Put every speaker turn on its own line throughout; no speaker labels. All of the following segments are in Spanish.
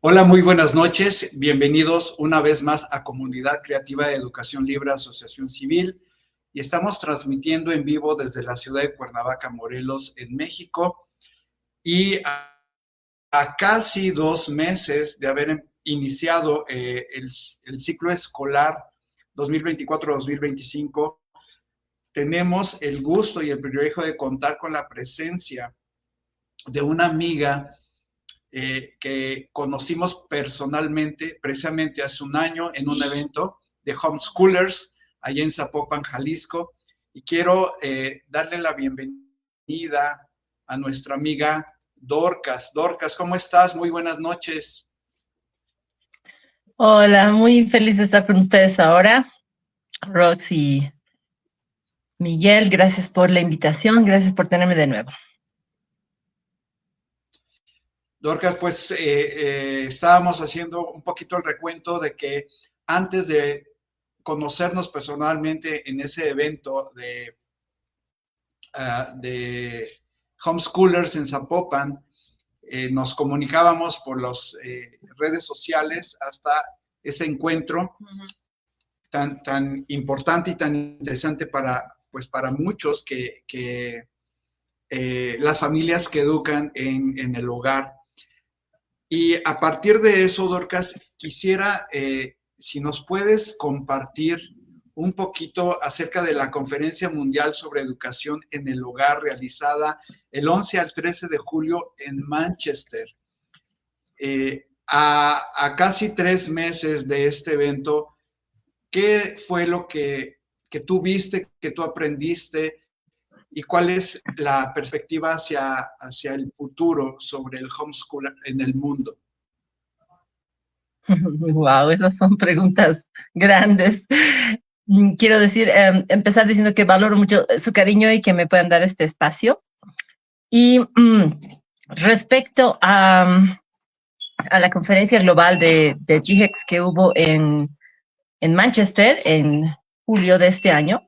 Hola, muy buenas noches. Bienvenidos una vez más a Comunidad Creativa de Educación Libre Asociación Civil. Y estamos transmitiendo en vivo desde la ciudad de Cuernavaca, Morelos, en México. Y a casi 2 meses de haber iniciado el ciclo escolar 2024-2025, tenemos el gusto y el privilegio de contar con la presencia de una amiga que conocimos personalmente precisamente hace un año en un evento de homeschoolers allá en Zapopan, Jalisco. Y quiero darle la bienvenida a nuestra amiga Dorcas. Dorcas, ¿cómo estás? Muy buenas noches.
Hola, muy feliz de estar con ustedes ahora. Rox y Miguel, gracias por la invitación, gracias por tenerme de nuevo.
Dorcas, pues estábamos haciendo un poquito el recuento de que antes de conocernos personalmente en ese evento de homeschoolers en Zapopan, nos comunicábamos por las redes sociales hasta ese encuentro tan importante y tan interesante pues para muchos que las familias que educan en el hogar. Y a partir de eso, Dorcas, quisiera, si nos puedes compartir un poquito acerca de la Conferencia Mundial sobre Educación en el Hogar realizada el 11 al 13 de julio en Manchester. A casi 3 meses de este evento, ¿qué fue lo que tú viste, que tú aprendiste y cuál es la perspectiva hacia el futuro sobre el homeschool en el mundo?
Wow, esas son preguntas grandes. Quiero decir, empezar diciendo que valoro mucho su cariño y que me puedan dar este espacio. Y respecto a la conferencia global de GHEX que hubo en Manchester en julio de este año,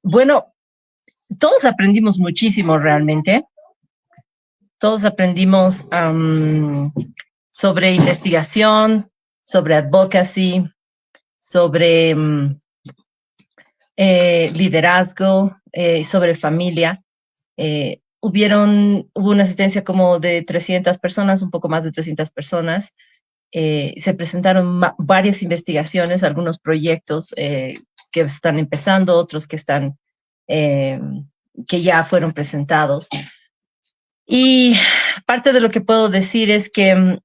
bueno, todos aprendimos muchísimo realmente. Todos aprendimos sobre investigación, sobre advocacy, sobre liderazgo, sobre familia. Hubo una asistencia como de 300 personas, un poco más de 300 personas. Se presentaron varias investigaciones, algunos proyectos que están empezando, otros que están que ya fueron presentados. Y parte de lo que puedo decir es que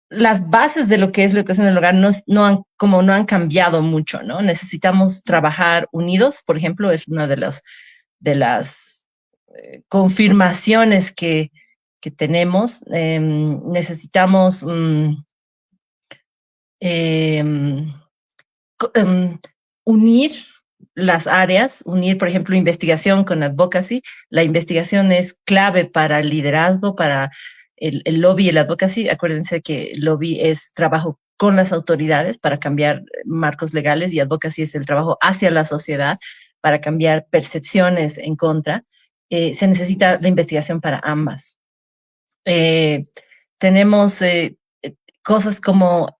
las bases de lo que es la educación en el hogar no han cambiado mucho, ¿no? Necesitamos trabajar unidos, por ejemplo, es una de las confirmaciones que tenemos. Necesitamos unir las áreas, unir, por ejemplo, investigación con advocacy. La investigación es clave para el liderazgo, para el lobby y el advocacy. Acuérdense que el lobby es trabajo con las autoridades para cambiar marcos legales y advocacy es el trabajo hacia la sociedad para cambiar percepciones en contra. Se necesita la investigación para ambas. Tenemos cosas como,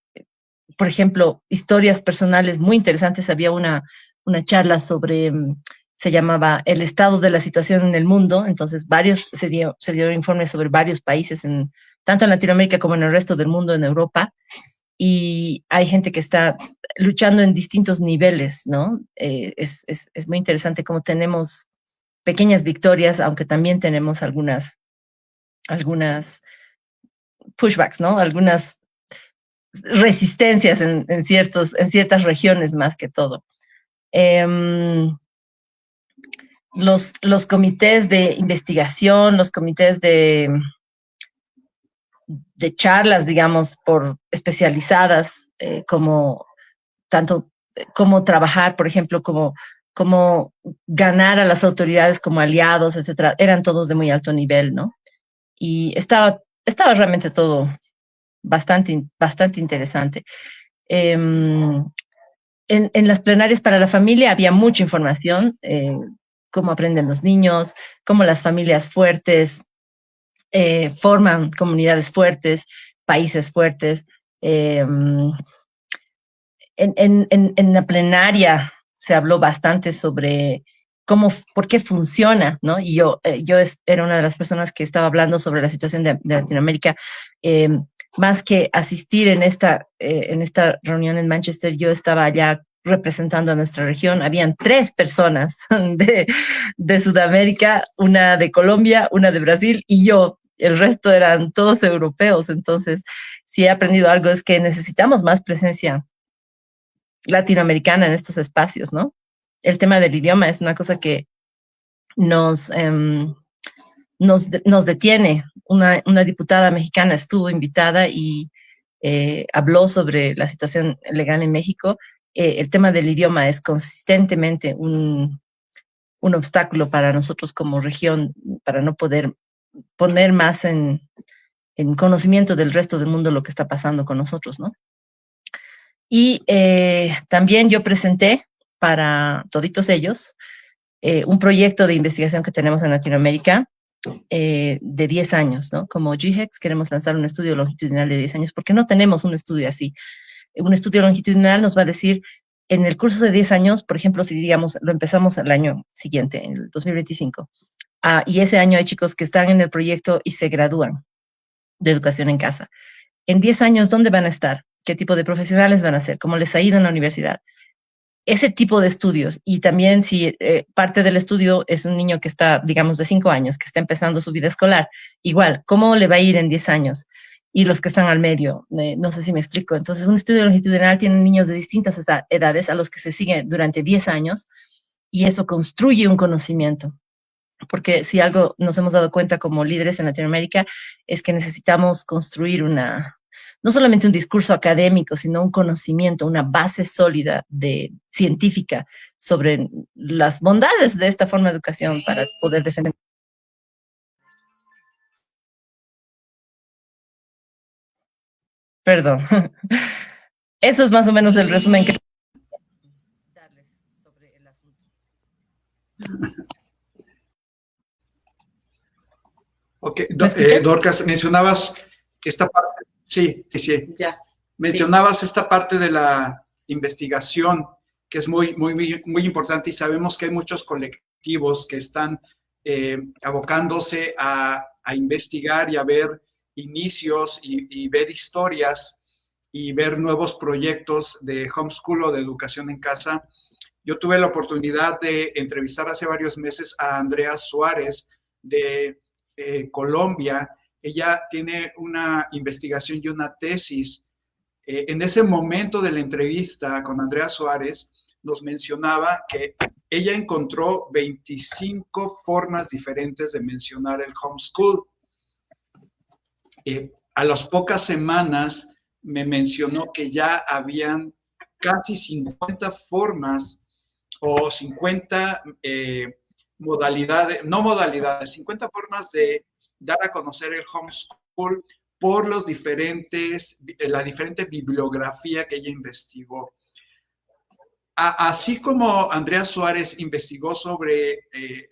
por ejemplo, historias personales muy interesantes. Había una charla sobre, se llamaba El estado de la situación en el mundo. Entonces, se dio informes sobre varios países, tanto en Latinoamérica como en el resto del mundo, en Europa. Y hay gente que está luchando en distintos niveles, ¿no? Es muy interesante cómo tenemos pequeñas victorias, aunque también tenemos algunas pushbacks, ¿no? Algunas resistencias en ciertas regiones más que todo. Los comités de investigación, los comités de charlas, digamos, por especializadas, como tanto cómo trabajar, por ejemplo, cómo ganar a las autoridades como aliados, etcétera, eran todos de muy alto nivel, ¿no? Y estaba realmente todo bastante interesante. En las plenarias para la familia había mucha información, cómo aprenden los niños, cómo las familias fuertes forman comunidades fuertes, países fuertes. En la plenaria se habló bastante sobre por qué funciona, ¿no? Y yo era una de las personas que estaba hablando sobre la situación de Latinoamérica. Más que asistir en esta reunión en Manchester, yo estaba allá representando a nuestra región. Habían 3 personas de Sudamérica, una de Colombia, una de Brasil y yo. El resto eran todos europeos. Entonces, si he aprendido algo es que necesitamos más presencia latinoamericana en estos espacios, ¿no? El tema del idioma es una cosa que nos detiene. Una diputada mexicana estuvo invitada y habló sobre la situación legal en México. El tema del idioma es consistentemente un obstáculo para nosotros como región, para no poder poner más en conocimiento del resto del mundo lo que está pasando con nosotros, ¿no? Y también yo presenté para toditos ellos un proyecto de investigación que tenemos en Latinoamérica de 10 años, ¿no? Como GHEX queremos lanzar un estudio longitudinal de 10 años porque no tenemos un estudio así. Un estudio longitudinal nos va a decir, en el curso de 10 años, por ejemplo, si digamos, lo empezamos el año siguiente, en el 2025, y ese año hay chicos que están en el proyecto y se gradúan de educación en casa. En 10 años, ¿dónde van a estar? ¿Qué tipo de profesionales van a ser? ¿Cómo les ha ido en la universidad? Ese tipo de estudios. Y también si parte del estudio es un niño que está, digamos, de 5 años, que está empezando su vida escolar, igual, ¿cómo le va a ir en 10 años? Y los que están al medio, no sé si me explico. Entonces, un estudio longitudinal tiene niños de distintas edades a los que se siguen durante 10 años y eso construye un conocimiento. Porque si algo nos hemos dado cuenta como líderes en Latinoamérica es que necesitamos construir no solamente un discurso académico, sino un conocimiento, una base sólida científica sobre las bondades de esta forma de educación para poder defender. Perdón. Eso es más o menos el resumen que darles sobre el asunto.
Ok, Dorcas, mencionabas esta parte. Sí.
Ya.
Mencionabas esta parte de la investigación, que es muy, muy, muy importante, y sabemos que hay muchos colectivos que están abocándose a investigar y a ver inicios y ver historias y ver nuevos proyectos de homeschool o de educación en casa. Yo tuve la oportunidad de entrevistar hace varios meses a Andrea Suárez de Colombia. Ella tiene una investigación y una tesis. En ese momento de la entrevista con Andrea Suárez, nos mencionaba que ella encontró 25 formas diferentes de mencionar el homeschool. A las pocas semanas me mencionó que ya habían casi 50 formas o 50 modalidades, 50 formas de dar a conocer el homeschool por la diferente bibliografía que ella investigó. Así como Andrea Suárez investigó sobre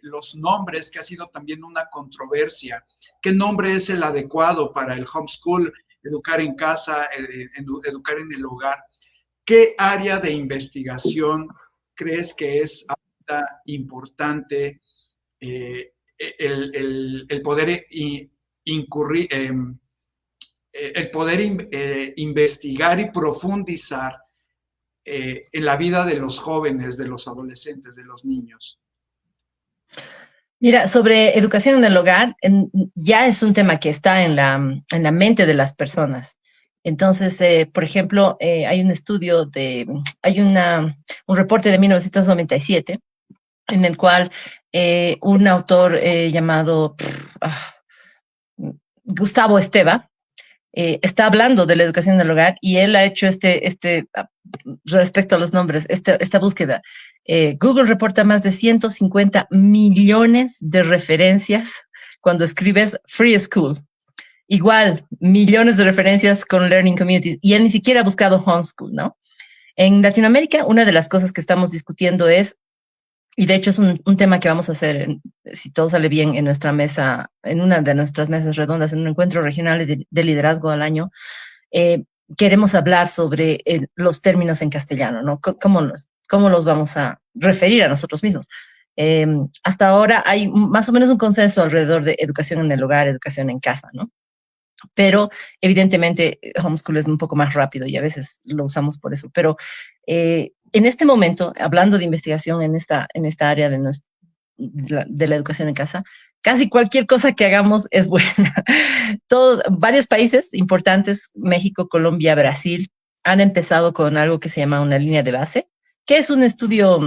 los nombres, que ha sido también una controversia, ¿qué nombre es el adecuado para el homeschool, educar en casa, educar en el hogar? ¿Qué área de investigación crees que es importante el poder investigar y profundizar en la vida de los jóvenes, de los adolescentes, de los niños?
Mira, sobre educación en el hogar, ya es un tema que está en la mente de las personas. Entonces, por ejemplo, hay un estudio un reporte de 1997 en el cual un autor llamado Gustavo Esteva está hablando de la educación en el hogar y él ha hecho respecto a los nombres, esta búsqueda. Google reporta más de 150 millones de referencias cuando escribes Free School. Igual, millones de referencias con Learning Communities. Y él ni siquiera ha buscado Homeschool, ¿no? En Latinoamérica, una de las cosas que estamos discutiendo es Y de hecho es un tema que vamos a hacer, si todo sale bien, en nuestra mesa, en una de nuestras mesas redondas, en un encuentro regional de liderazgo al año. eh, Queremos hablar sobre los términos en castellano, ¿no? ¿Cómo los vamos a referir a nosotros mismos? Hasta ahora hay más o menos un consenso alrededor de educación en el hogar, educación en casa, ¿no? Pero evidentemente homeschool es un poco más rápido y a veces lo usamos por eso. Pero en este momento, hablando de investigación en esta área de la educación en casa, casi cualquier cosa que hagamos es buena. Varios países importantes, México, Colombia, Brasil, han empezado con algo que se llama una línea de base, que es un estudio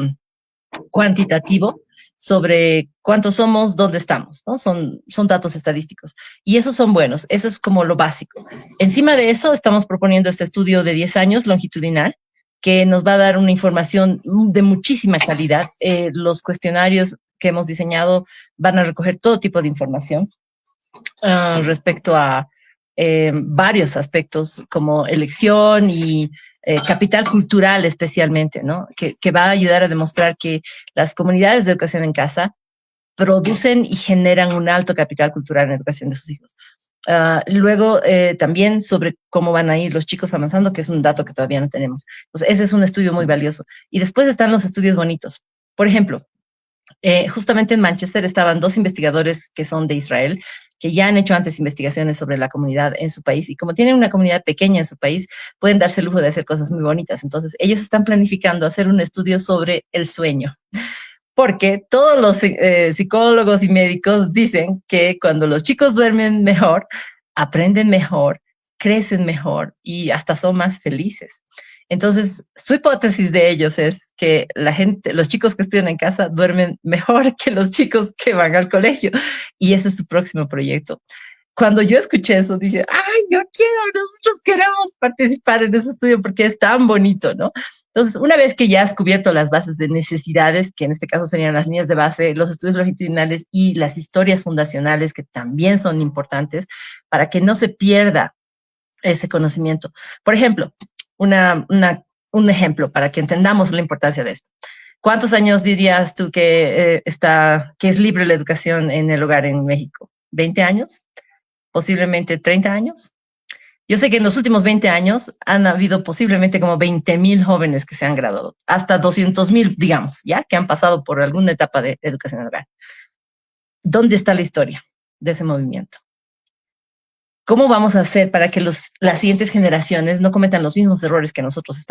cuantitativo sobre cuántos somos, dónde estamos, ¿no? Son datos estadísticos. Y esos son buenos, eso es como lo básico. Encima de eso, estamos proponiendo este estudio de 10 años longitudinal, que nos va a dar una información de muchísima calidad. Los cuestionarios que hemos diseñado van a recoger todo tipo de información respecto a varios aspectos como elección y capital cultural especialmente, ¿no? Que va a ayudar a demostrar que las comunidades de educación en casa producen y generan un alto capital cultural en la educación de sus hijos. Luego, también sobre cómo van a ir los chicos avanzando, que es un dato que todavía no tenemos. Pues ese es un estudio muy valioso. Y después están los estudios bonitos. Por ejemplo, justamente en Manchester estaban 2 investigadores que son de Israel, que ya han hecho antes investigaciones sobre la comunidad en su país, y como tienen una comunidad pequeña en su país, pueden darse el lujo de hacer cosas muy bonitas. Entonces, ellos están planificando hacer un estudio sobre el sueño, porque todos los psicólogos y médicos dicen que cuando los chicos duermen mejor, aprenden mejor, crecen mejor y hasta son más felices. Entonces, su hipótesis de ellos es que los chicos que estudian en casa duermen mejor que los chicos que van al colegio. Y ese es su próximo proyecto. Cuando yo escuché eso, dije, ay, nosotros queremos participar en ese estudio porque es tan bonito, ¿no? Entonces, una vez que ya has cubierto las bases de necesidades, que en este caso serían las líneas de base, los estudios longitudinales y las historias fundacionales, que también son importantes para que no se pierda ese conocimiento. Por ejemplo, un ejemplo para que entendamos la importancia de esto. ¿Cuántos años dirías tú que es libre la educación en el hogar en México? ¿20 años? ¿Posiblemente 30 años? Yo sé que en los últimos 20 años han habido posiblemente como 20,000 jóvenes que se han graduado, hasta 200,000, digamos, ya que han pasado por alguna etapa de educación en el hogar. ¿Dónde está la historia de ese movimiento? ¿Cómo vamos a hacer para que las siguientes generaciones no cometan los mismos errores que nosotros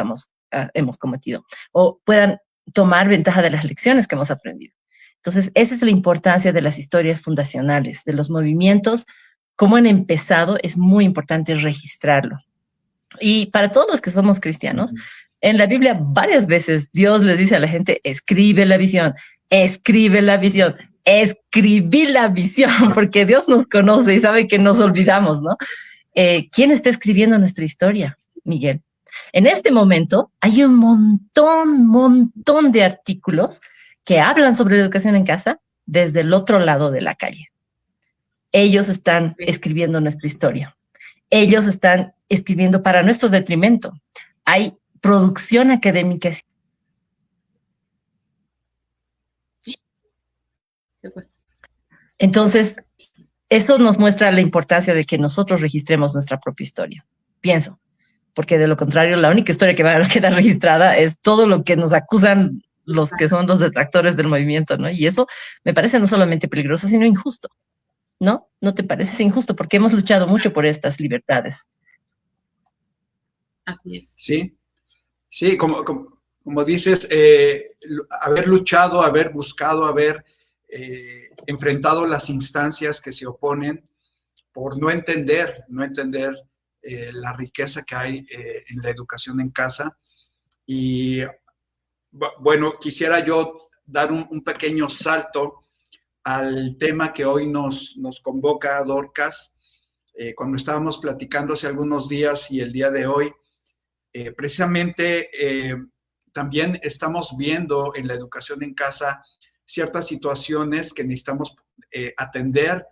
hemos cometido o puedan tomar ventaja de las lecciones que hemos aprendido? Entonces, esa es la importancia de las historias fundacionales, de los movimientos, cómo han empezado, es muy importante registrarlo. Y para todos los que somos cristianos, en la Biblia varias veces Dios les dice a la gente, escribe la visión, escribe la visión, escribí la visión, porque Dios nos conoce y sabe que nos olvidamos, ¿no? ¿Quién está escribiendo nuestra historia, Miguel? En este momento hay un montón de artículos que hablan sobre la educación en casa desde el otro lado de la calle. Ellos están escribiendo nuestra historia. Ellos están escribiendo para nuestro detrimento. Hay producción académica. Entonces, eso nos muestra la importancia de que nosotros registremos nuestra propia historia. Pienso, porque de lo contrario, la única historia que va a quedar registrada es todo lo que nos acusan los que son los detractores del movimiento, ¿no? Y eso me parece no solamente peligroso, sino injusto, ¿no? ¿No te parece? Es injusto porque hemos luchado mucho por estas libertades.
Así es.
Sí, como dices, haber luchado, haber buscado, haber enfrentado las instancias que se oponen por no entender la riqueza que hay en la educación en casa. Y bueno, quisiera yo dar un pequeño salto al tema que hoy nos convoca Dorcas. Cuando estábamos platicando hace algunos días y el día de hoy, precisamente también estamos viendo en la educación en casa ciertas situaciones que necesitamos atender,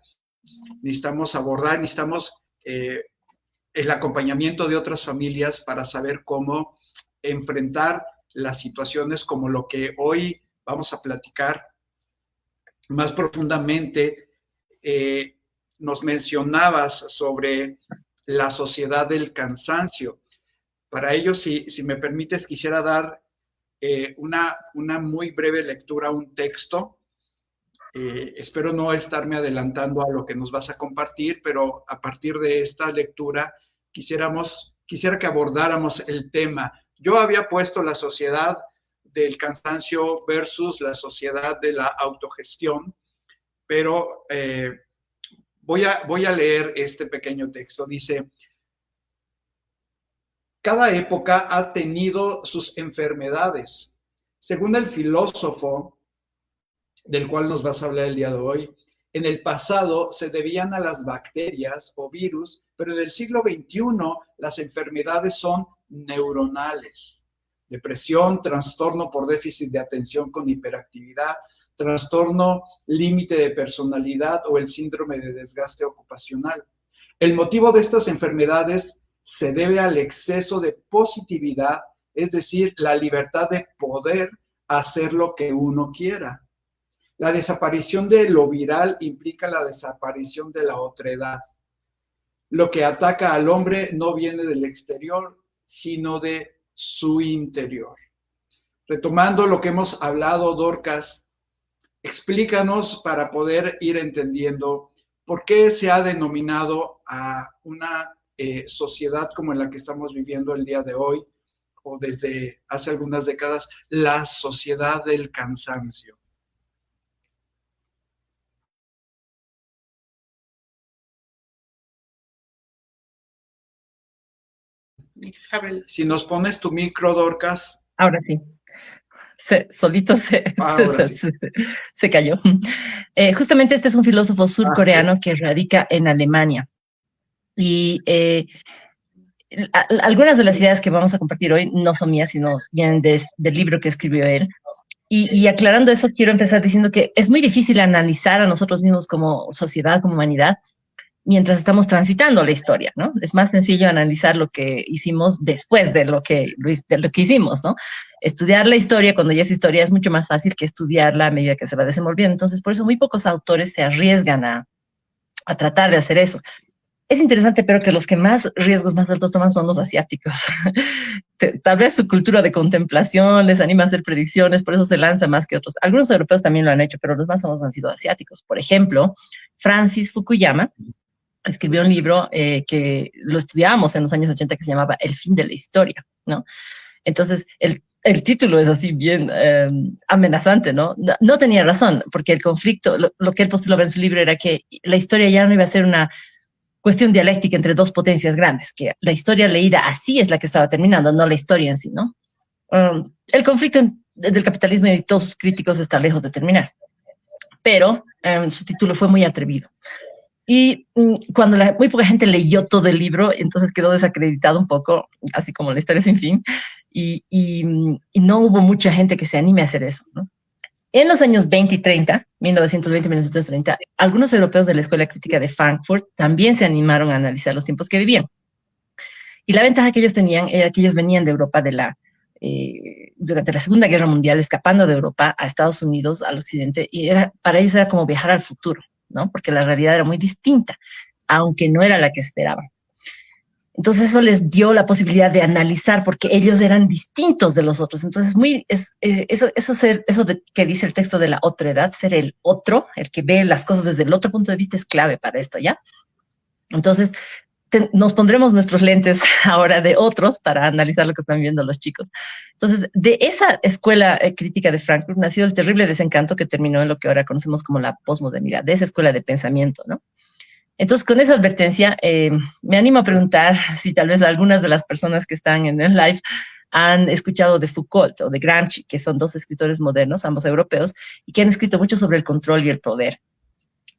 necesitamos abordar, necesitamos el acompañamiento de otras familias para saber cómo enfrentar las situaciones como lo que hoy vamos a platicar más profundamente. Nos mencionabas sobre la sociedad del cansancio. Para ello, si me permites, quisiera dar una muy breve lectura a un texto. Espero no estarme adelantando a lo que nos vas a compartir, pero a partir de esta lectura quisiera que abordáramos el tema. Yo había puesto la sociedad del cansancio versus la sociedad de la autogestión, pero voy a leer este pequeño texto. Dice: cada época ha tenido sus enfermedades. Según el filósofo del cual nos vas a hablar el día de hoy, en el pasado se debían a las bacterias o virus, pero en el siglo XXI las enfermedades son neuronales. Depresión, trastorno por déficit de atención con hiperactividad, trastorno límite de personalidad o el síndrome de desgaste ocupacional. El motivo de estas enfermedades se debe al exceso de positividad, es decir, la libertad de poder hacer lo que uno quiera. La desaparición de lo viral implica la desaparición de la otredad. Lo que ataca al hombre no viene del exterior, sino de su interior. Retomando lo que hemos hablado, Dorcas, explícanos para poder ir entendiendo por qué se ha denominado a una sociedad como en la que estamos viviendo el día de hoy, o desde hace algunas décadas, la sociedad del cansancio. Si nos pones tu micro, Dorcas.
Ahora sí. Solito se cayó. Justamente este es un filósofo surcoreano que radica en Alemania. Y algunas de las ideas que vamos a compartir hoy no son mías, sino vienen del libro que escribió él. Y aclarando eso, quiero empezar diciendo que es muy difícil analizar a nosotros mismos como sociedad, como humanidad, mientras estamos transitando la historia, ¿no? Es más sencillo analizar lo que hicimos después de lo que hicimos, ¿no? Estudiar la historia cuando ya es historia es mucho más fácil que estudiarla a medida que se va desenvolviendo. Entonces, por eso muy pocos autores se arriesgan a tratar de hacer eso. Es interesante, pero que los que más riesgos más altos toman son los asiáticos. Tal vez su cultura de contemplación les anima a hacer predicciones, por eso se lanza más que otros. Algunos europeos también lo han hecho, pero los más famosos han sido asiáticos. Por ejemplo, Francis Fukuyama escribió un libro que lo estudiamos en los años 80 que se llamaba El fin de la historia, ¿no? Entonces, el título es así bien amenazante, ¿no? No tenía razón, porque el conflicto, lo que él postulaba en su libro era que la historia ya no iba a ser una cuestión dialéctica entre dos potencias grandes, que la historia leída así es la que estaba terminando, no la historia en sí, ¿no? El conflicto del capitalismo y todos sus críticos está lejos de terminar, pero su título fue muy atrevido. Y cuando muy poca gente leyó todo el libro, entonces quedó desacreditado un poco, así como la historia sin fin, y no hubo mucha gente que se anime a hacer eso, ¿no? En los años 20 y 30, 1920 y 1930, algunos europeos de la Escuela Crítica de Frankfurt también se animaron a analizar los tiempos que vivían. Y la ventaja que ellos tenían era que ellos venían de Europa durante la Segunda Guerra Mundial, escapando de Europa a Estados Unidos, al occidente, y para ellos era como viajar al futuro, ¿no? Porque la realidad era muy distinta, aunque no era la que esperaban. Entonces eso les dio la posibilidad de analizar porque ellos eran distintos de los otros. Entonces eso de que dice el texto de la otredad, ser el otro, el que ve las cosas desde el otro punto de vista es clave para esto, ¿ya? Entonces nos pondremos nuestros lentes ahora de otros para analizar lo que están viendo los chicos. Entonces, de esa escuela crítica de Frankfurt nació el terrible desencanto que terminó en lo que ahora conocemos como la posmodernidad, de esa escuela de pensamiento, ¿no? Entonces, con esa advertencia, me animo a preguntar si tal vez algunas de las personas que están en el live han escuchado de Foucault o de Gramsci, que son dos escritores modernos, ambos europeos, y que han escrito mucho sobre el control y el poder.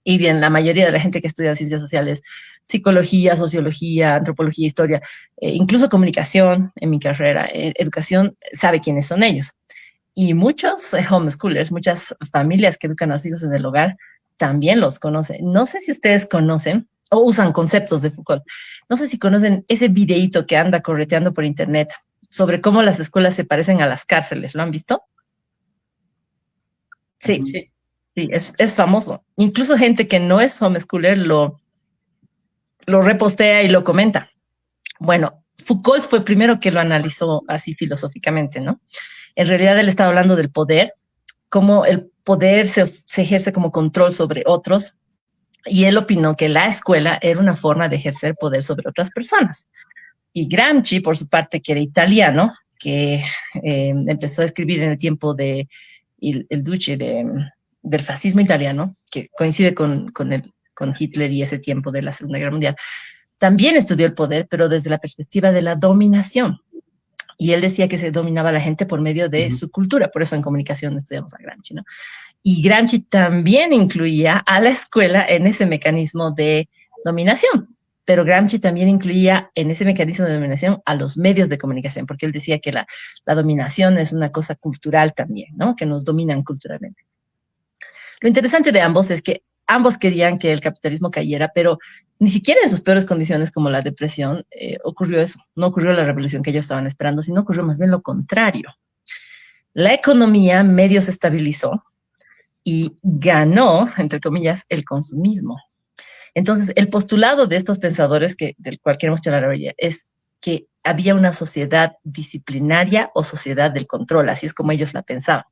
Y bien, la mayoría de la gente que estudia ciencias sociales, psicología, sociología, antropología, historia, incluso comunicación en mi carrera, educación, sabe quiénes son ellos. Y muchos homeschoolers, muchas familias que educan a sus hijos en el hogar, también los conocen. No sé si ustedes conocen o usan conceptos de Foucault. No sé si conocen ese videíto que anda correteando por internet sobre cómo las escuelas se parecen a las cárceles. ¿Lo han visto? Sí, sí, sí, es famoso. Incluso gente que no es homeschooler lo repostea y lo comenta. Bueno, Foucault fue primero que lo analizó así filosóficamente, ¿no? En realidad él estaba hablando del poder, cómo el poder se ejerce como control sobre otros, y él opinó que la escuela era una forma de ejercer poder sobre otras personas. Y Gramsci, por su parte, que era italiano, que empezó a escribir en el tiempo de el Duce del fascismo italiano, que coincide con Hitler y ese tiempo de la Segunda Guerra Mundial, también estudió el poder, pero desde la perspectiva de la dominación. Y él decía que se dominaba a la gente por medio de su cultura, por eso en comunicación estudiamos a Gramsci, ¿no? Y Gramsci también incluía a la escuela en ese mecanismo de dominación, pero Gramsci también incluía en ese mecanismo de dominación a los medios de comunicación, porque él decía que la dominación es una cosa cultural también, ¿no? Que nos dominan culturalmente. Lo interesante de ambos es que ambos querían que el capitalismo cayera, pero ni siquiera en sus peores condiciones como la depresión ocurrió eso. No ocurrió la revolución que ellos estaban esperando, sino ocurrió más bien lo contrario. La economía medio se estabilizó y ganó, entre comillas, el consumismo. Entonces, el postulado de estos pensadores, del cual queremos charlar hoy, es que había una sociedad disciplinaria o sociedad del control, así es como ellos la pensaban.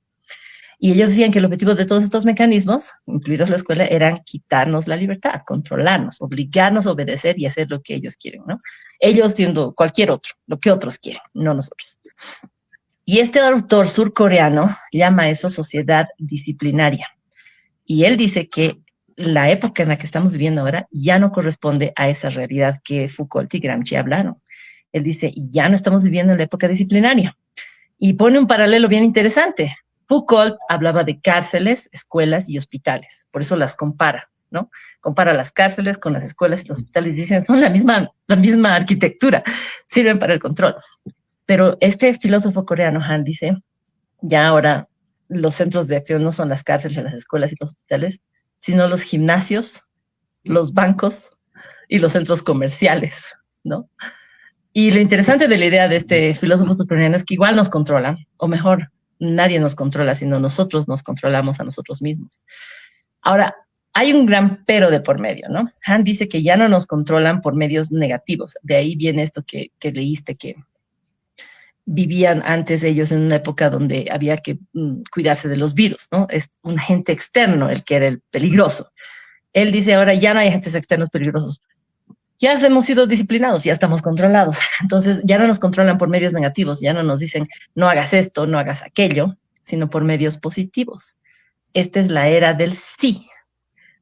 Y ellos decían que el objetivo de todos estos mecanismos, incluidos la escuela, eran quitarnos la libertad, controlarnos, obligarnos a obedecer y hacer lo que ellos quieren, ¿no? Ellos siendo cualquier otro, lo que otros quieren, no nosotros. Y este autor surcoreano llama eso sociedad disciplinaria. Y él dice que la época en la que estamos viviendo ahora ya no corresponde a esa realidad que Foucault y Gramsci hablaron. Él dice, ya no estamos viviendo en la época disciplinaria. Y pone un paralelo bien interesante. Foucault hablaba de cárceles, escuelas y hospitales. Por eso las compara, ¿no? Compara las cárceles con las escuelas y los hospitales. Dicen, son la misma arquitectura. Sirven para el control. Pero este filósofo coreano, Han, dice, ya ahora los centros de acción no son las cárceles, las escuelas y los hospitales, sino los gimnasios, los bancos y los centros comerciales, ¿no? Y lo interesante de la idea de este filósofo surcoreano es que igual nos controlan, o mejor, nadie nos controla, sino nosotros nos controlamos a nosotros mismos. Ahora, hay un gran pero de por medio, ¿no? Han dice que ya no nos controlan por medios negativos. De ahí viene esto que leíste, que vivían antes ellos en una época donde había que cuidarse de los virus, ¿no? Es un agente externo el que era el peligroso. Él dice, ahora ya no hay agentes externos peligrosos. Ya hemos sido disciplinados, ya estamos controlados. Entonces ya no nos controlan por medios negativos, ya no nos dicen no hagas esto, no hagas aquello, sino por medios positivos. Esta es la era del sí,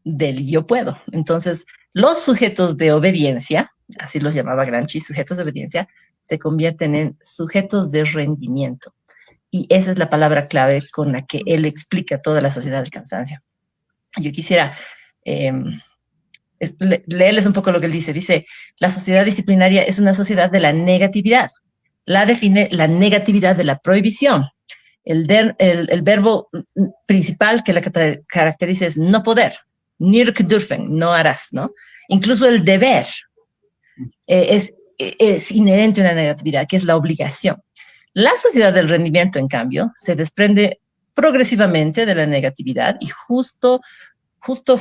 del yo puedo. Entonces los sujetos de obediencia, así los llamaba Gramsci, sujetos de obediencia, se convierten en sujetos de rendimiento. Y esa es la palabra clave con la que él explica toda la sociedad del cansancio. Yo quisiera leerles un poco lo que él dice. Dice, la sociedad disciplinaria es una sociedad de la negatividad. La define la negatividad de la prohibición. El verbo principal que la caracteriza es no poder. Nicht dürfen, no harás, ¿no? Incluso el deber es inherente a una negatividad, que es la obligación. La sociedad del rendimiento, en cambio, se desprende progresivamente de la negatividad y justo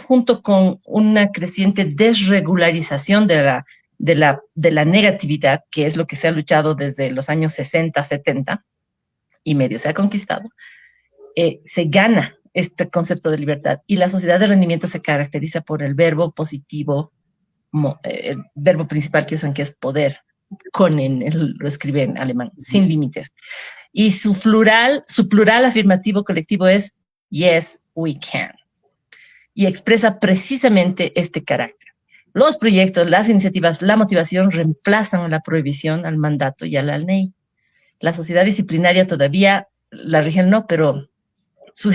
junto con una creciente desregularización de la negatividad, que es lo que se ha luchado desde los años 60, 70, y medio se ha conquistado, se gana este concepto de libertad. Y la sociedad de rendimiento se caracteriza por el verbo positivo, el verbo principal que usan, que es poder, können, lo escribe en alemán, sin límites. Y su plural afirmativo colectivo es yes, we can. Y expresa precisamente este carácter. Los proyectos, las iniciativas, la motivación reemplazan a la prohibición, al mandato y a la ley. La sociedad disciplinaria todavía la rigen no, pero su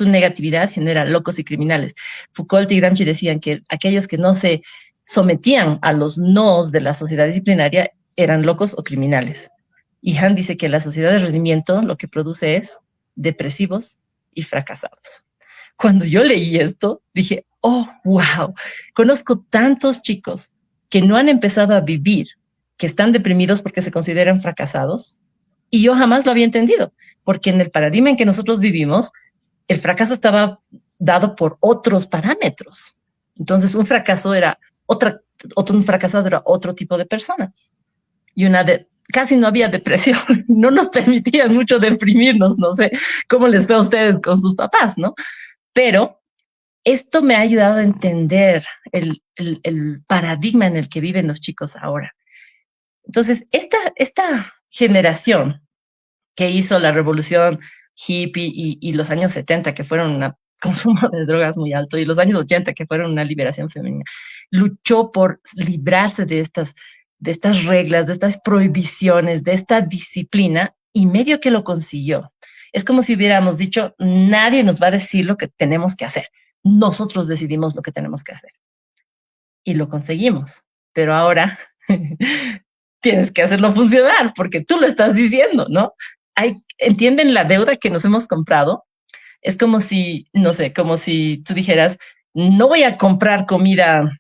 negatividad genera locos y criminales. Foucault y Gramsci decían que aquellos que no se sometían a los no's de la sociedad disciplinaria eran locos o criminales. Y Han dice que la sociedad de rendimiento lo que produce es depresivos y fracasados. Cuando yo leí esto, dije, oh, wow, conozco tantos chicos que no han empezado a vivir, que están deprimidos porque se consideran fracasados, y yo jamás lo había entendido, porque en el paradigma en que nosotros vivimos, el fracaso estaba dado por otros parámetros. Entonces, un fracasado era otro tipo de persona. Y casi no había depresión, no nos permitían mucho deprimirnos, no sé cómo les fue a ustedes con sus papás, ¿no? Pero esto me ha ayudado a entender el paradigma en el que viven los chicos ahora. Entonces, esta generación que hizo la revolución hippie y los años 70, que fueron un consumo de drogas muy alto, y los años 80, que fueron una liberación femenina, luchó por librarse de estas reglas, de estas prohibiciones, de esta disciplina, y medio que lo consiguió. Es como si hubiéramos dicho, nadie nos va a decir lo que tenemos que hacer. Nosotros decidimos lo que tenemos que hacer. Y lo conseguimos. Pero ahora tienes que hacerlo funcionar porque tú lo estás diciendo, ¿no? ¿Entienden la deuda que nos hemos comprado? Es como si, no sé, como si tú dijeras, no voy a comprar comida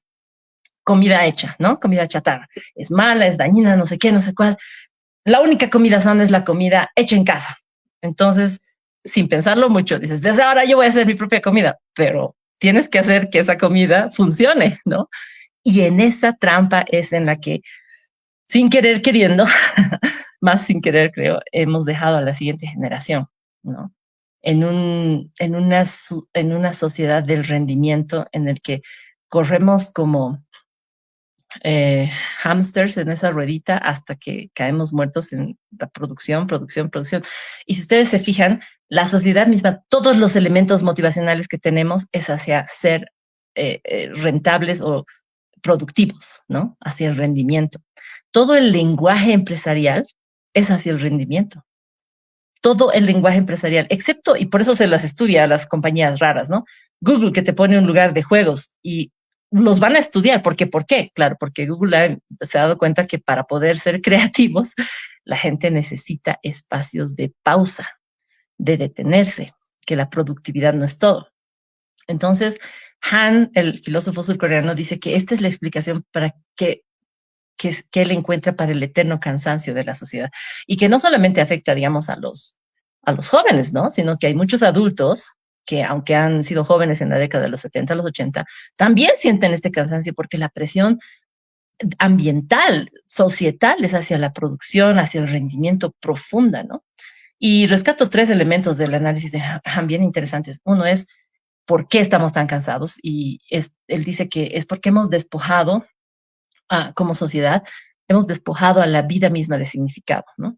hecha, ¿no? Comida chatarra. Es mala, es dañina, no sé qué, no sé cuál. La única comida sana es la comida hecha en casa. Entonces, sin pensarlo mucho, dices, desde ahora yo voy a hacer mi propia comida, pero tienes que hacer que esa comida funcione, ¿no? Y en esta trampa es en la que, sin querer queriendo, más sin querer creo, hemos dejado a la siguiente generación, ¿no? En una sociedad del rendimiento en el que corremos como hámsters en esa ruedita hasta que caemos muertos en la producción. Y si ustedes se fijan, la sociedad misma, todos los elementos motivacionales que tenemos es hacia ser rentables o productivos, ¿no? Hacia el rendimiento. Todo el lenguaje empresarial es hacia el rendimiento. Todo el lenguaje empresarial, excepto, y por eso se las estudia a las compañías raras, ¿no? Google, que te pone un lugar de juegos y los van a estudiar. ¿Por qué? Claro, porque Google se ha dado cuenta que para poder ser creativos, la gente necesita espacios de pausa, de detenerse, que la productividad no es todo. Entonces, Han, el filósofo surcoreano, dice que esta es la explicación para que él encuentra para el eterno cansancio de la sociedad y que no solamente afecta, digamos, a los jóvenes, ¿no? Sino que hay muchos adultos que, aunque han sido jóvenes en la década de los 70, los 80, también sienten este cansancio porque la presión ambiental, societal, es hacia la producción, hacia el rendimiento profunda, ¿no? Y rescato 3 elementos del análisis de Han bien interesantes. Uno es por qué estamos tan cansados y él dice que es porque hemos despojado como sociedad, hemos despojado a la vida misma de significado, ¿no?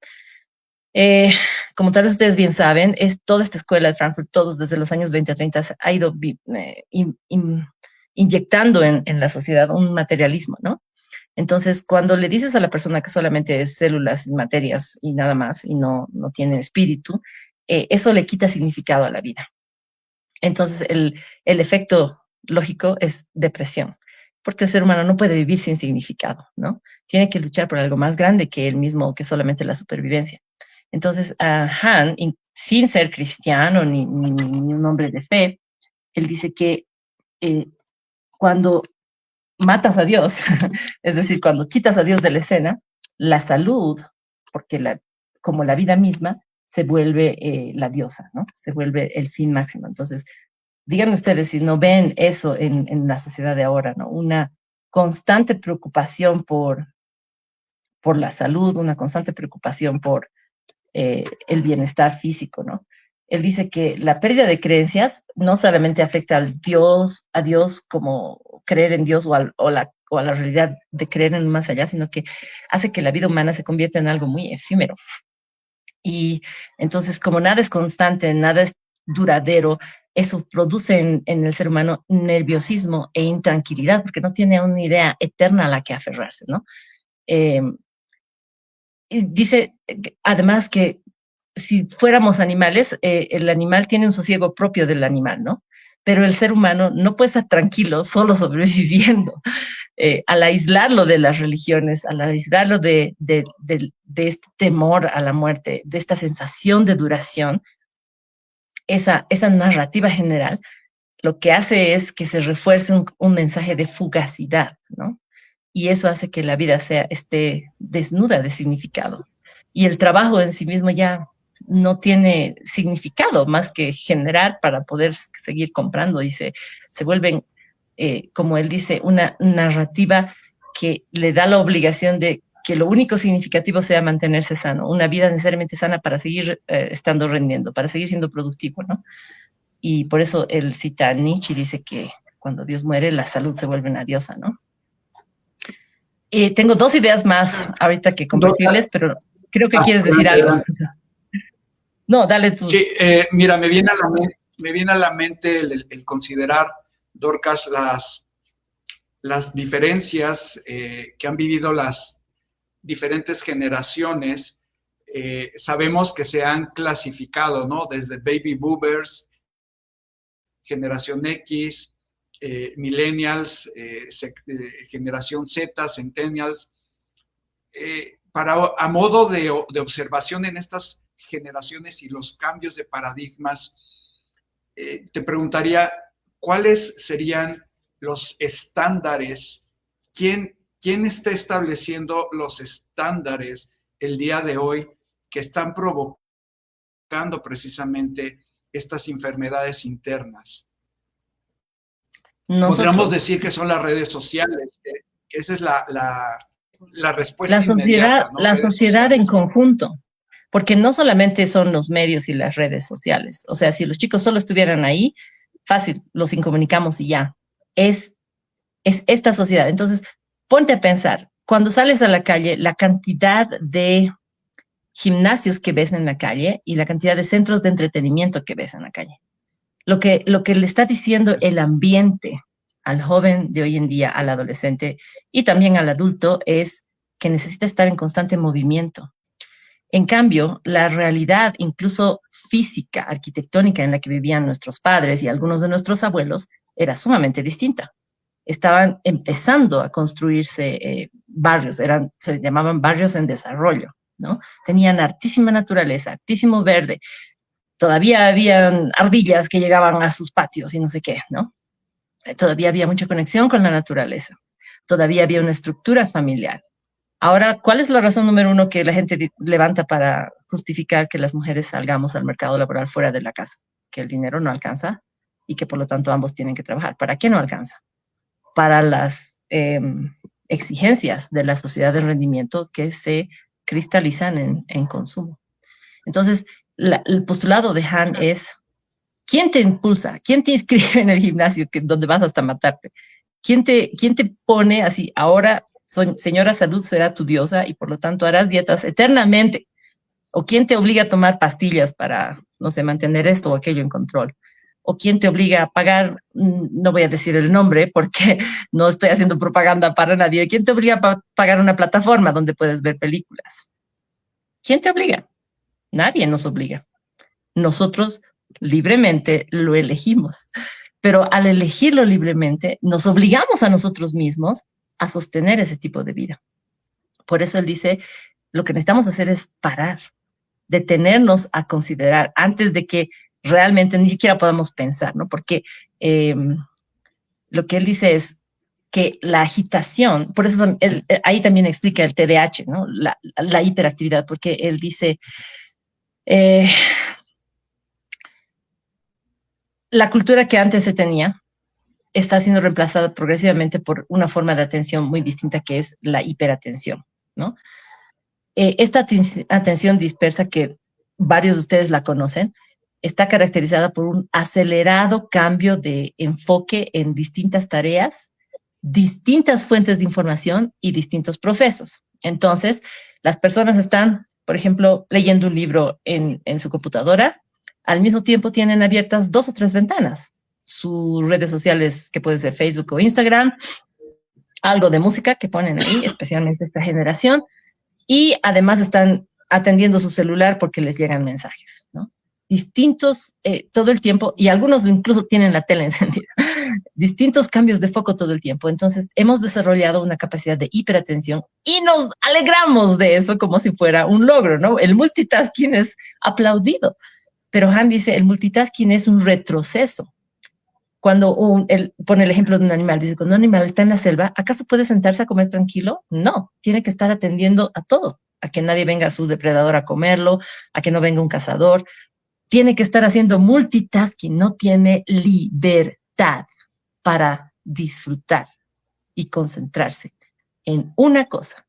Como tal vez ustedes bien saben, es toda esta escuela de Frankfurt, todos desde los años 20 a 30, ha ido inyectando en la sociedad un materialismo, ¿no? Entonces, cuando le dices a la persona que solamente es células y materias y nada más, y no tiene espíritu, eso le quita significado a la vida. Entonces, el efecto lógico es depresión, porque el ser humano no puede vivir sin significado, ¿no? Tiene que luchar por algo más grande que él mismo, que solamente la supervivencia. Entonces, Han, sin ser cristiano ni un hombre de fe, él dice que cuando matas a Dios, es decir, cuando quitas a Dios de la escena, la salud, porque como la vida misma, se vuelve la diosa, ¿no? Se vuelve el fin máximo. Entonces, díganme ustedes si no ven eso en la sociedad de ahora, ¿no? Una constante preocupación por la salud, una constante preocupación por el bienestar físico, ¿no? Él dice que la pérdida de creencias no solamente afecta a Dios como creer en Dios o a la realidad de creer en más allá, sino que hace que la vida humana se convierta en algo muy efímero. Y entonces, como nada es constante, nada es duradero, eso produce en el ser humano nerviosismo e intranquilidad, porque no tiene una idea eterna a la que aferrarse, ¿no? Dice, además, que si fuéramos animales, el animal tiene un sosiego propio del animal, ¿no? Pero el ser humano no puede estar tranquilo solo sobreviviendo. Al aislarlo de las religiones, al aislarlo de este temor a la muerte, de esta sensación de duración, esa narrativa general, lo que hace es que se refuerce un mensaje de fugacidad, ¿no? Y eso hace que la vida esté desnuda de significado. Y el trabajo en sí mismo ya no tiene significado más que generar para poder seguir comprando. Dice, se vuelven, como él dice, una narrativa que le da la obligación de que lo único significativo sea mantenerse sano, una vida necesariamente sana para seguir estando rendiendo, para seguir siendo productivo, ¿no? Y por eso él cita a Nietzsche y dice que cuando Dios muere, la salud se vuelve una diosa, ¿no? Tengo 2 ideas más ahorita que compartirles, pero creo que quieres decir algo. No, dale tú.
Sí, mira, me viene a la mente el considerar, Dorcas, las diferencias que han vivido las diferentes generaciones. Sabemos que se han clasificado, ¿no? Desde baby boomers, generación X, millennials, generación Z, centennials. A modo de observación en estas generaciones y los cambios de paradigmas, te preguntaría, ¿cuáles serían los estándares? ¿Quién está estableciendo los estándares el día de hoy que están provocando precisamente estas enfermedades internas? Podríamos decir que son las redes sociales. Esa es la respuesta inmediata, ¿no?
La sociedad en conjunto, porque no solamente son los medios y las redes sociales. O sea, si los chicos solo estuvieran ahí, fácil, los incomunicamos y ya. Es esta sociedad. Entonces, ponte a pensar, cuando sales a la calle, la cantidad de gimnasios que ves en la calle y la cantidad de centros de entretenimiento que ves en la calle. Lo que le está diciendo el ambiente al joven de hoy en día, al adolescente y también al adulto es que necesita estar en constante movimiento. En cambio, la realidad, incluso física, arquitectónica en la que vivían nuestros padres y algunos de nuestros abuelos, era sumamente distinta. Estaban empezando a construirse barrios, se llamaban barrios en desarrollo, ¿no? Tenían hartísima naturaleza, hartísimo verde. Todavía habían ardillas que llegaban a sus patios y no sé qué, ¿no? Todavía había mucha conexión con la naturaleza. Todavía había una estructura familiar. Ahora, ¿cuál es la razón número 1 que la gente levanta para justificar que las mujeres salgamos al mercado laboral fuera de la casa? Que el dinero no alcanza y que por lo tanto ambos tienen que trabajar. ¿Para qué no alcanza? Para las exigencias de la sociedad de rendimiento que se cristalizan en consumo. Entonces, el postulado de Han es, ¿quién te impulsa? ¿Quién te inscribe en el gimnasio donde vas hasta matarte? ¿Quién te pone así, ahora señora salud será tu diosa y por lo tanto harás dietas eternamente? ¿O quién te obliga a tomar pastillas para, no sé, mantener esto o aquello en control? ¿O quién te obliga a pagar, no voy a decir el nombre porque no estoy haciendo propaganda para nadie, ¿quién te obliga a pagar una plataforma donde puedes ver películas? ¿Quién te obliga? Nadie nos obliga. Nosotros libremente lo elegimos, pero al elegirlo libremente nos obligamos a nosotros mismos a sostener ese tipo de vida. Por eso él dice, lo que necesitamos hacer es parar, detenernos a considerar antes de que realmente ni siquiera podamos pensar, ¿no? Porque lo que él dice es que la agitación, por eso ahí también explica el TDAH, ¿no? La hiperactividad, porque él dice, la cultura que antes se tenía está siendo reemplazada progresivamente por una forma de atención muy distinta que es la hiperatención, ¿no? Esta atención dispersa, que varios de ustedes la conocen, está caracterizada por un acelerado cambio de enfoque en distintas tareas, distintas fuentes de información y distintos procesos. Entonces, las personas están, por ejemplo, leyendo un libro en su computadora, al mismo tiempo tienen abiertas 2 o 3 ventanas, sus redes sociales que pueden ser Facebook o Instagram, algo de música que ponen ahí, especialmente esta generación, y además están atendiendo su celular porque les llegan mensajes, ¿no? Distintos todo el tiempo, y algunos incluso tienen la tele encendida, distintos cambios de foco todo el tiempo. Entonces, hemos desarrollado una capacidad de hiperatención y nos alegramos de eso como si fuera un logro, ¿no? El multitasking es aplaudido, pero Han dice, el multitasking es un retroceso. Cuando él pone el ejemplo de un animal, dice, cuando un animal está en la selva, ¿acaso puede sentarse a comer tranquilo? No, tiene que estar atendiendo a todo. a que nadie venga a su depredador a comerlo, a que no venga un cazador. Tiene que estar haciendo multitasking, no tiene libertad para disfrutar y concentrarse en una cosa.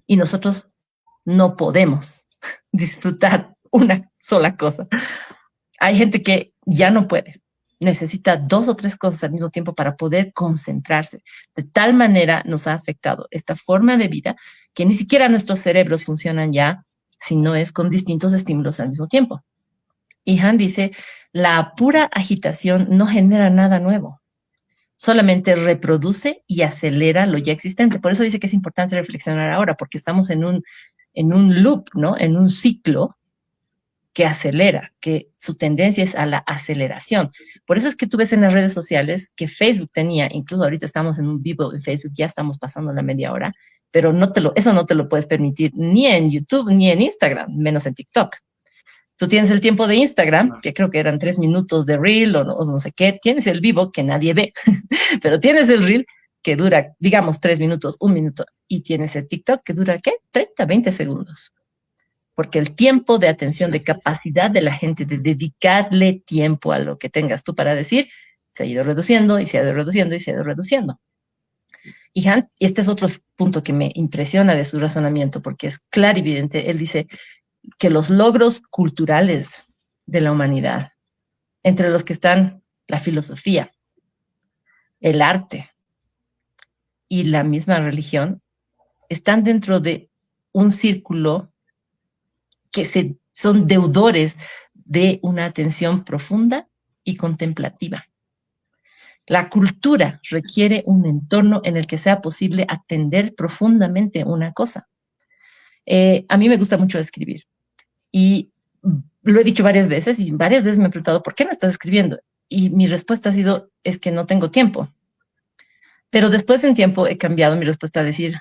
Y nosotros no podemos disfrutar una sola cosa. Hay gente que ya no puede. Necesita 2 o 3 cosas al mismo tiempo para poder concentrarse. De tal manera nos ha afectado esta forma de vida que ni siquiera nuestros cerebros funcionan ya si no es con distintos estímulos al mismo tiempo. Y Han dice, la pura agitación no genera nada nuevo. Solamente reproduce y acelera lo ya existente. Por eso dice que es importante reflexionar ahora, porque estamos en un loop, ¿no? En un ciclo que acelera, que su tendencia es a la aceleración. Por eso es que tú ves en las redes sociales que Facebook tenía, incluso ahorita estamos en un vivo en Facebook, ya estamos pasando la media hora, pero eso no te lo puedes permitir ni en YouTube ni en Instagram, menos en TikTok. Tú tienes el tiempo de Instagram, que creo que eran 3 minutos de reel o no sé qué, tienes el vivo que nadie ve, pero tienes el reel que dura, digamos, 3 minutos, 1 minuto, y tienes el TikTok que dura, ¿qué? 30, 20 segundos. Porque el tiempo de atención, de capacidad de la gente, de dedicarle tiempo a lo que tengas tú para decir, se ha ido reduciendo y se ha ido reduciendo y se ha ido reduciendo. Y Han, este es otro punto que me impresiona de su razonamiento, porque es claro y evidente. Él dice que los logros culturales de la humanidad, entre los que están la filosofía, el arte y la misma religión, están dentro de un círculo que son deudores de una atención profunda y contemplativa. La cultura requiere un entorno en el que sea posible atender profundamente una cosa. A mí me gusta mucho escribir y lo he dicho varias veces y varias veces me he preguntado, ¿por qué no estás escribiendo? Y mi respuesta ha sido, es que no tengo tiempo. Pero después de un tiempo he cambiado mi respuesta a decir,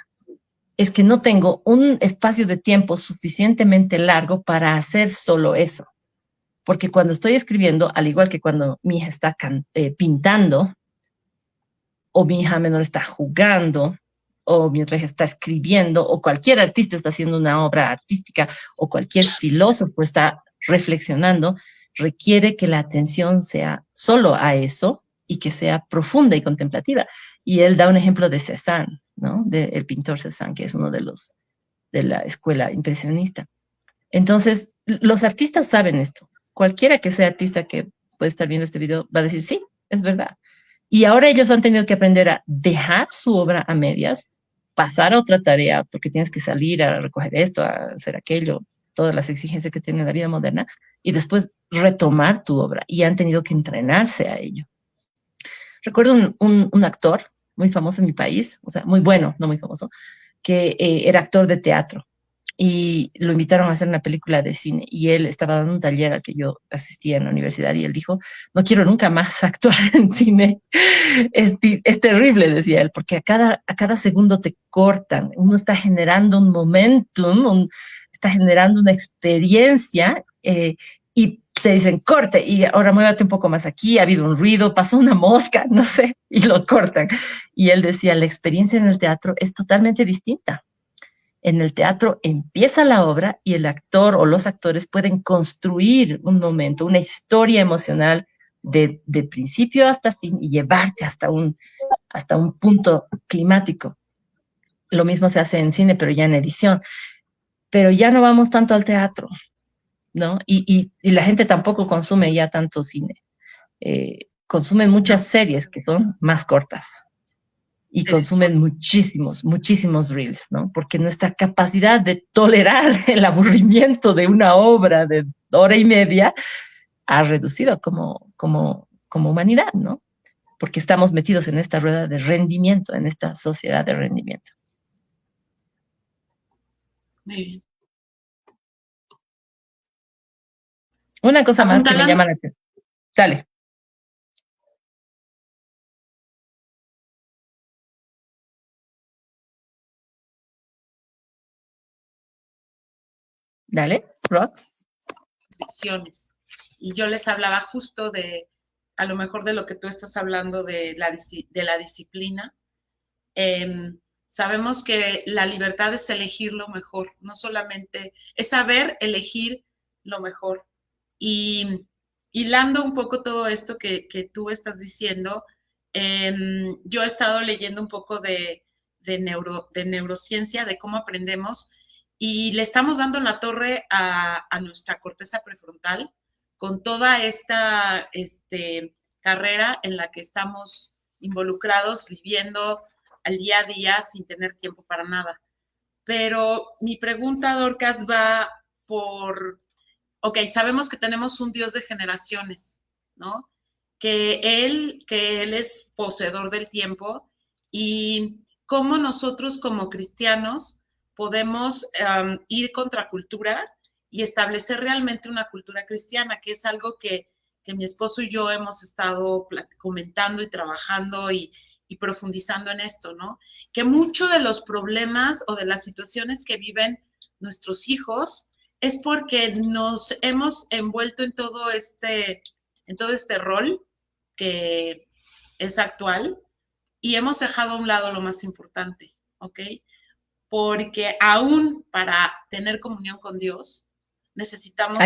es que no tengo un espacio de tiempo suficientemente largo para hacer solo eso. Porque cuando estoy escribiendo, al igual que cuando mi hija está pintando, o mi hija menor está jugando, o mi hija está escribiendo, o cualquier artista está haciendo una obra artística, o cualquier filósofo está reflexionando, requiere que la atención sea solo a eso y que sea profunda y contemplativa. Y él da un ejemplo de Cézanne, ¿no? Del pintor Cézanne, que es uno de la escuela impresionista. Entonces, los artistas saben esto. Cualquiera que sea artista que puede estar viendo este video va a decir, sí, es verdad. Y ahora ellos han tenido que aprender a dejar su obra a medias, pasar a otra tarea, porque tienes que salir a recoger esto, a hacer aquello, todas las exigencias que tiene la vida moderna, y después retomar tu obra. Y han tenido que entrenarse a ello. Recuerdo un actor muy famoso en mi país, o sea, muy bueno, no muy famoso, que era actor de teatro. Y lo invitaron a hacer una película de cine y él estaba dando un taller al que yo asistía en la universidad y él dijo, no quiero nunca más actuar en cine, es terrible, decía él, porque a cada segundo te cortan, uno está generando un momentum, está generando una experiencia y te dicen, corte, y ahora muévate un poco más aquí, ha habido un ruido, pasó una mosca, no sé, y lo cortan. Y él decía, la experiencia en el teatro es totalmente distinta. En el teatro empieza la obra y el actor o los actores pueden construir un momento, una historia emocional de principio hasta fin y llevarte hasta un punto climático. Lo mismo se hace en cine, pero ya en edición. Pero ya no vamos tanto al teatro, ¿no? Y la gente tampoco consume ya tanto cine. Consumen muchas series que son más cortas. Y consumen muchísimos reels, ¿no? Porque nuestra capacidad de tolerar el aburrimiento de una obra de hora y media ha reducido como humanidad, ¿no? Porque estamos metidos en esta rueda de rendimiento, en esta sociedad de rendimiento.
Muy bien.
Una cosa más que me llama la atención. Dale. Dale, Rox.
Restricciones. Y yo les hablaba justo de, a lo mejor de lo que tú estás hablando de la disciplina. Sabemos que la libertad es elegir lo mejor, no solamente es saber elegir lo mejor. Y hilando un poco todo esto que tú estás diciendo, yo he estado leyendo un poco de neurociencia, de cómo aprendemos, y le estamos dando la torre a nuestra corteza prefrontal con toda esta carrera en la que estamos involucrados, viviendo al día a día sin tener tiempo para nada. Pero mi pregunta, Dorcas, va por, ok, sabemos que tenemos un Dios de generaciones, ¿no? Que Él es poseedor del tiempo, y cómo nosotros como cristianos podemos ir contra cultura y establecer realmente una cultura cristiana, que es algo que mi esposo y yo hemos estado comentando y trabajando y profundizando en esto, ¿no? Que muchos de los problemas o de las situaciones que viven nuestros hijos es porque nos hemos envuelto en todo este rol que es actual y hemos dejado a un lado lo más importante, ¿ok? Porque aún para tener comunión con Dios necesitamos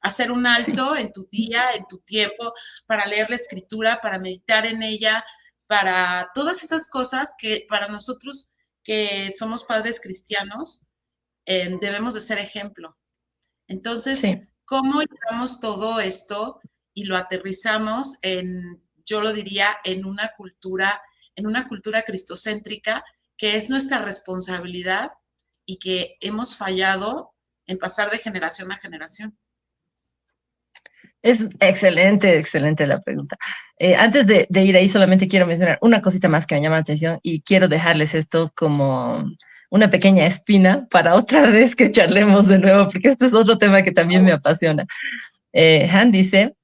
hacer un alto en tu día, en tu tiempo, para leer la escritura, para meditar en ella, para todas esas cosas que para nosotros que somos padres cristianos debemos de ser ejemplo. Entonces, ¿cómo llevamos todo esto y lo aterrizamos en, yo lo diría, en una cultura cristocéntrica, que es nuestra responsabilidad y que hemos fallado en pasar de generación a generación?
Es excelente, excelente la pregunta. Antes de ir ahí, solamente quiero mencionar una cosita más que me llama la atención y quiero dejarles esto como una pequeña espina para otra vez que charlemos de nuevo, porque este es otro tema que también me apasiona. Han dice,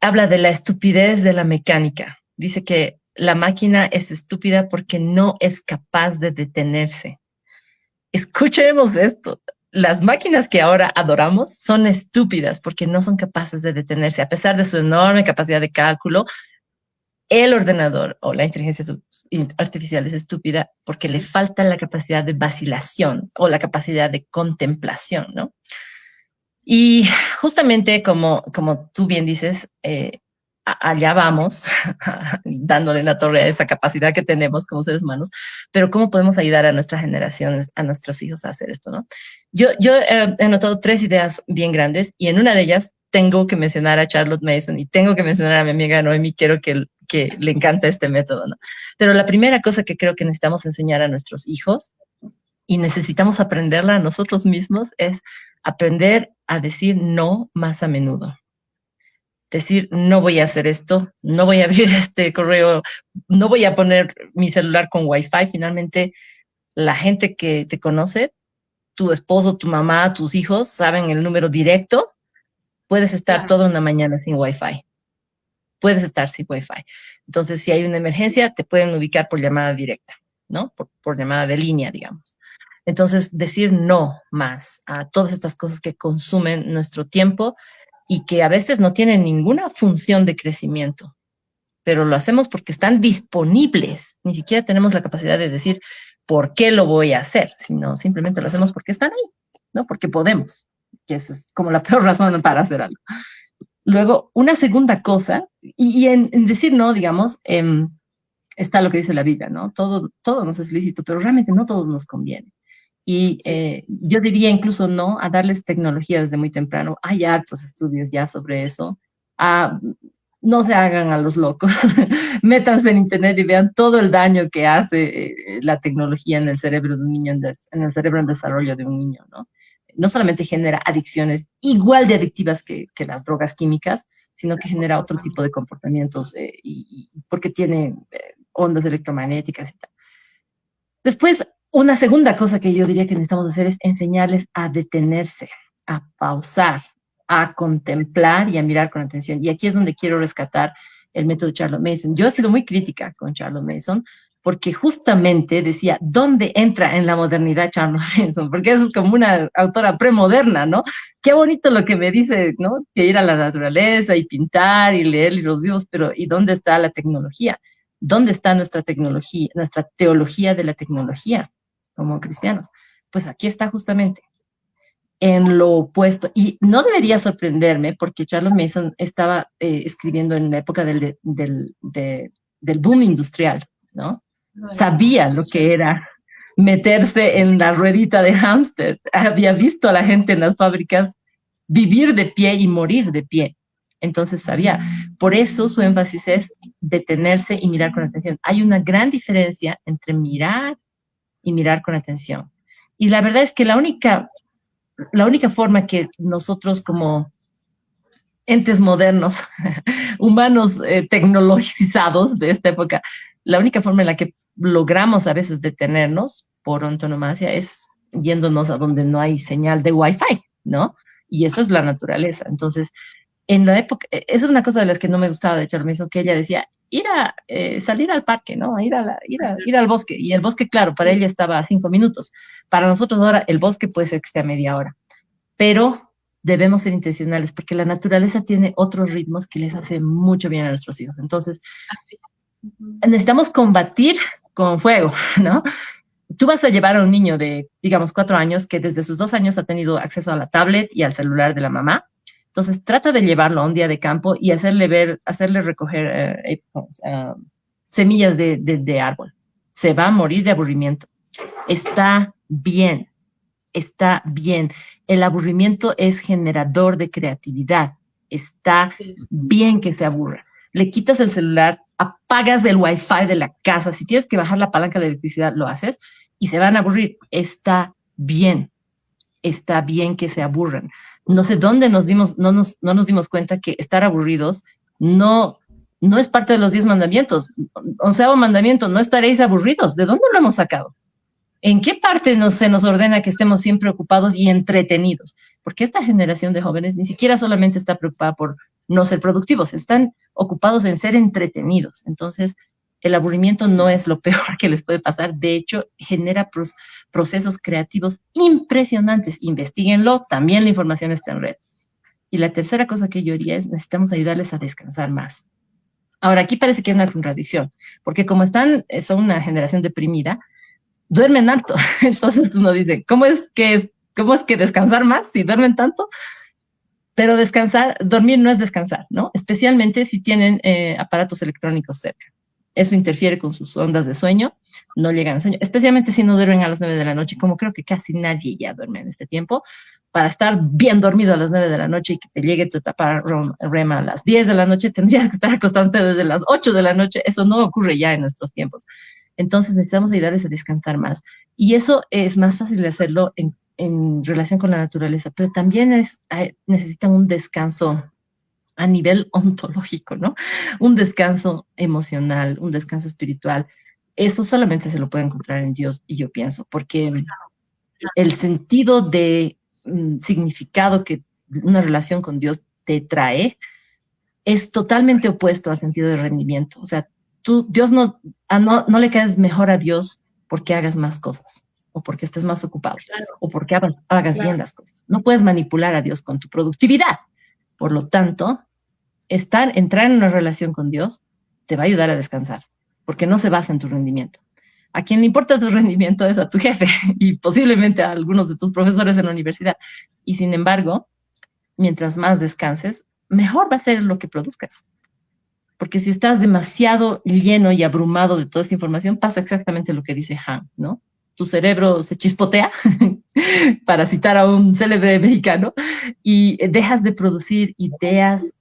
habla de la estupidez de la mecánica. Dice que la máquina es estúpida porque no es capaz de detenerse. Escuchemos esto. Las máquinas que ahora adoramos son estúpidas porque no son capaces de detenerse, a pesar de su enorme capacidad de cálculo. El ordenador o la inteligencia artificial es estúpida porque le falta la capacidad de vacilación o la capacidad de contemplación, ¿no? Y justamente como tú bien dices, allá vamos, dándole la torre a esa capacidad que tenemos como seres humanos, pero ¿cómo podemos ayudar a nuestras generaciones, a nuestros hijos a hacer esto, no? Yo he anotado 3 ideas bien grandes y en una de ellas tengo que mencionar a Charlotte Mason y tengo que mencionar a mi amiga Noemi, quiero que le encanta este método, ¿no? Pero la primera cosa que creo que necesitamos enseñar a nuestros hijos y necesitamos aprenderla a nosotros mismos es aprender a decir no más a menudo. Decir, no voy a hacer esto, no voy a abrir este correo, no voy a poner mi celular con Wi-Fi. Finalmente, la gente que te conoce, tu esposo, tu mamá, tus hijos, saben el número directo. Puedes estar toda una mañana sin Wi-Fi. Puedes estar sin Wi-Fi. Entonces, si hay una emergencia, te pueden ubicar por llamada directa, ¿no? Por llamada de línea, digamos. Entonces, decir no más a todas estas cosas que consumen nuestro tiempo y que a veces no tienen ninguna función de crecimiento, pero lo hacemos porque están disponibles. Ni siquiera tenemos la capacidad de decir por qué lo voy a hacer, sino simplemente lo hacemos porque están ahí, ¿no? Porque podemos, que esa es como la peor razón para hacer algo. Luego, una segunda cosa, y en decir no, digamos, está lo que dice la Biblia, ¿no? Todo nos es lícito, pero realmente no todo nos conviene. Y yo diría incluso no a darles tecnología desde muy temprano. Hay hartos estudios ya sobre eso. No se hagan a los locos. Métanse en internet y vean todo el daño que hace la tecnología en el cerebro de un niño, en el cerebro en desarrollo de un niño, ¿no? No solamente genera adicciones igual de adictivas que las drogas químicas, sino que genera otro tipo de comportamientos porque tiene ondas electromagnéticas y tal. Después, una segunda cosa que yo diría que necesitamos hacer es enseñarles a detenerse, a pausar, a contemplar y a mirar con atención. Y aquí es donde quiero rescatar el método de Charlotte Mason. Yo he sido muy crítica con Charlotte Mason porque justamente decía, ¿dónde entra en la modernidad Charlotte Mason? Porque eso es como una autora premoderna, ¿no? Qué bonito lo que me dice, ¿no? Que ir a la naturaleza y pintar y leer libros vivos, pero ¿y dónde está la tecnología? ¿Dónde está nuestra tecnología, nuestra teología de la tecnología como cristianos? Pues aquí está justamente, en lo opuesto. Y no debería sorprenderme porque Charles Mason estaba escribiendo en la época del boom industrial, ¿no? Sabía lo que era meterse en la ruedita de hámster. Había visto a la gente en las fábricas vivir de pie y morir de pie. Entonces sabía. Por eso su énfasis es detenerse y mirar con atención. Hay una gran diferencia entre mirar y mirar con atención. Y la verdad es que la única forma que nosotros como entes modernos, humanos tecnologizados de esta época, la única forma en la que logramos a veces detenernos por antonomasia es yéndonos a donde no hay señal de Wi-Fi, ¿no? Y eso es la naturaleza. Entonces, en la época, esa es una cosa de las que no me gustaba de Charles Mason, que ella decía, salir al parque, ¿no? Ir al bosque. Y el bosque, claro, para ella estaba a 5 minutos. Para nosotros ahora el bosque puede ser que esté a media hora. Pero debemos ser intencionales porque la naturaleza tiene otros ritmos que les hace mucho bien a nuestros hijos. Entonces, necesitamos combatir con fuego, ¿no? Tú vas a llevar a un niño de, digamos, 4 años que desde sus 2 años ha tenido acceso a la tablet y al celular de la mamá. Entonces, trata de llevarlo a un día de campo y hacerle recoger semillas de árbol. Se va a morir de aburrimiento. Está bien. El aburrimiento es generador de creatividad. Está bien que se aburra. Le quitas el celular, apagas el Wi-Fi de la casa. Si tienes que bajar la palanca de la electricidad, lo haces y se van a aburrir. Está bien que se aburran. No sé dónde no nos dimos cuenta que estar aburridos no es parte de los 10 mandamientos. 11º mandamiento, no estaréis aburridos. ¿De dónde lo hemos sacado? ¿En qué parte se nos ordena que estemos siempre ocupados y entretenidos? Porque esta generación de jóvenes ni siquiera solamente está preocupada por no ser productivos, están ocupados en ser entretenidos. Entonces, el aburrimiento no es lo peor que les puede pasar. De hecho, genera procesos creativos impresionantes. Investíguenlo, también la información está en red. Y la tercera cosa que yo haría es necesitamos ayudarles a descansar más. Ahora, aquí parece que hay una contradicción, porque como son una generación deprimida, duermen harto. Entonces uno dice, ¿cómo es que descansar más si duermen tanto? Pero dormir no es descansar, ¿no? Especialmente si tienen aparatos electrónicos cerca. Eso interfiere con sus ondas de sueño, no llegan al sueño, especialmente si no duermen a las 9 de la noche, como creo que casi nadie ya duerme en este tiempo. Para estar bien dormido a las 9 de la noche y que te llegue tu etapa REM a las 10 de la noche, tendrías que estar acostándote desde las 8 de la noche. Eso no ocurre ya en nuestros tiempos. Entonces necesitamos ayudarles a descansar más. Y eso es más fácil de hacerlo en relación con la naturaleza, pero también necesitan un descanso a nivel ontológico, ¿no? Un descanso emocional, un descanso espiritual. Eso solamente se lo puede encontrar en Dios, y yo pienso, porque el sentido de significado que una relación con Dios te trae es totalmente opuesto al sentido de rendimiento. O sea, Dios no le caes mejor a Dios porque hagas más cosas, o porque estés más ocupado, o porque hagas bien las cosas. No puedes manipular a Dios con tu productividad. Por lo tanto, entrar en una relación con Dios te va a ayudar a descansar, porque no se basa en tu rendimiento. A quien le importa tu rendimiento es a tu jefe y posiblemente a algunos de tus profesores en la universidad. Y sin embargo, mientras más descanses, mejor va a ser lo que produzcas. Porque si estás demasiado lleno y abrumado de toda esta información, pasa exactamente lo que dice Han, ¿no? Tu cerebro se chispotea, para citar a un célebre mexicano, y dejas de producir ideas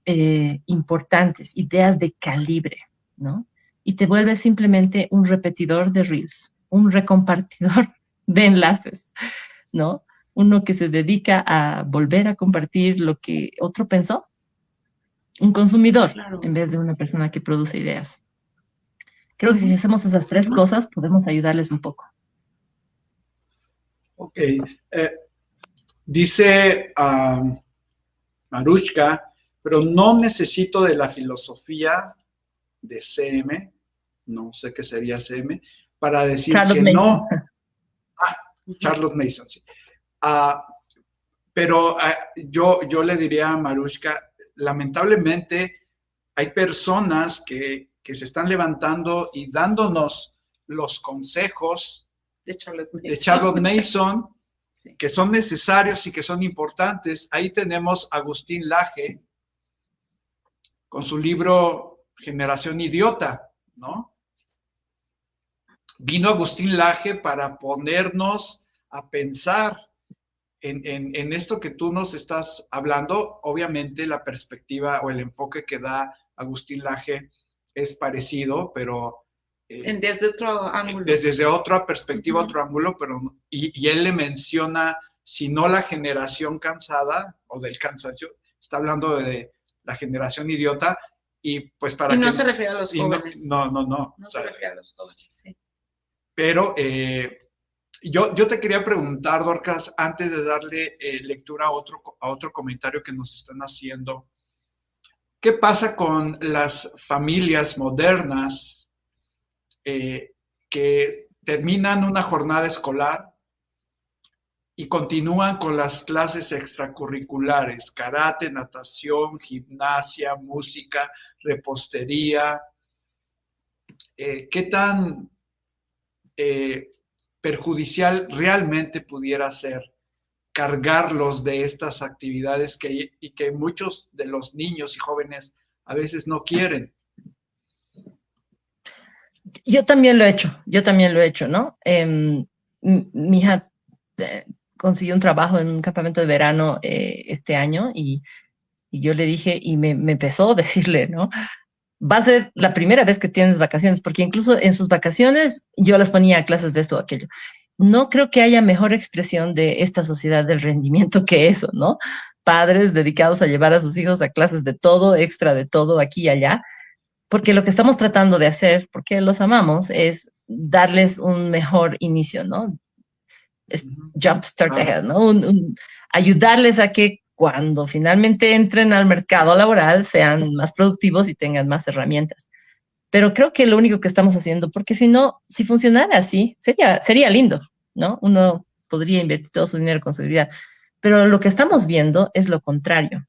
importantes, ideas de calibre, ¿no? Y te vuelves simplemente un repetidor de reels, un recompartidor de enlaces, ¿no? Uno que se dedica a volver a compartir lo que otro pensó. Un consumidor, en vez de una persona que produce ideas. Creo que si hacemos esas 3 cosas, podemos ayudarles un poco.
Ok. Dice Marushka, pero no necesito de la filosofía de CM, no sé qué sería CM, para decir Charlotte que Mason. No. Charlotte Mason, sí. Pero yo le diría a Marushka, lamentablemente hay personas que que se están levantando y dándonos los consejos
De
Charlotte Mason,
Sí.
que son necesarios y que son importantes. Ahí tenemos a Agustín Laje con su libro Generación Idiota, ¿no? Vino Agustín Laje para ponernos a pensar en esto que tú nos estás hablando. Obviamente la perspectiva o el enfoque que da Agustín Laje es parecido, pero
desde otro ángulo.
Desde otra perspectiva, otro ángulo, pero y él le menciona, si no la generación cansada o del cansancio, está hablando de la generación idiota, y pues para
y no
que...
se refiere a los jóvenes.
No.
No
O
se
sea,
refiere a los jóvenes, sí.
pero yo te quería preguntar, Dorcas, antes de darle lectura a otro comentario que nos están haciendo, ¿qué pasa con las familias modernas que terminan una jornada escolar y continúan con las clases extracurriculares, karate, natación, gimnasia, música, repostería? ¿Qué tan perjudicial realmente pudiera ser cargarlos de estas actividades y que muchos de los niños y jóvenes a veces no quieren?
Yo también lo he hecho, ¿no? Mi hija consiguió un trabajo en un campamento de verano este año y yo le dije, y me empezó a decirle, ¿no? Va a ser la primera vez que tienes vacaciones, porque incluso en sus vacaciones yo las ponía a clases de esto o aquello. No creo que haya mejor expresión de esta sociedad del rendimiento que eso, ¿no? Padres dedicados a llevar a sus hijos a clases de todo, extra de todo, aquí y allá, porque lo que estamos tratando de hacer, porque los amamos, es darles un mejor inicio, ¿no? Es jumpstart ahead, ¿no? Ayudarles a que cuando finalmente entren al mercado laboral sean más productivos y tengan más herramientas. Pero creo que lo único que estamos haciendo, porque si no, si funcionara así, sería lindo, ¿no? Uno podría invertir todo su dinero con seguridad. Pero lo que estamos viendo es lo contrario.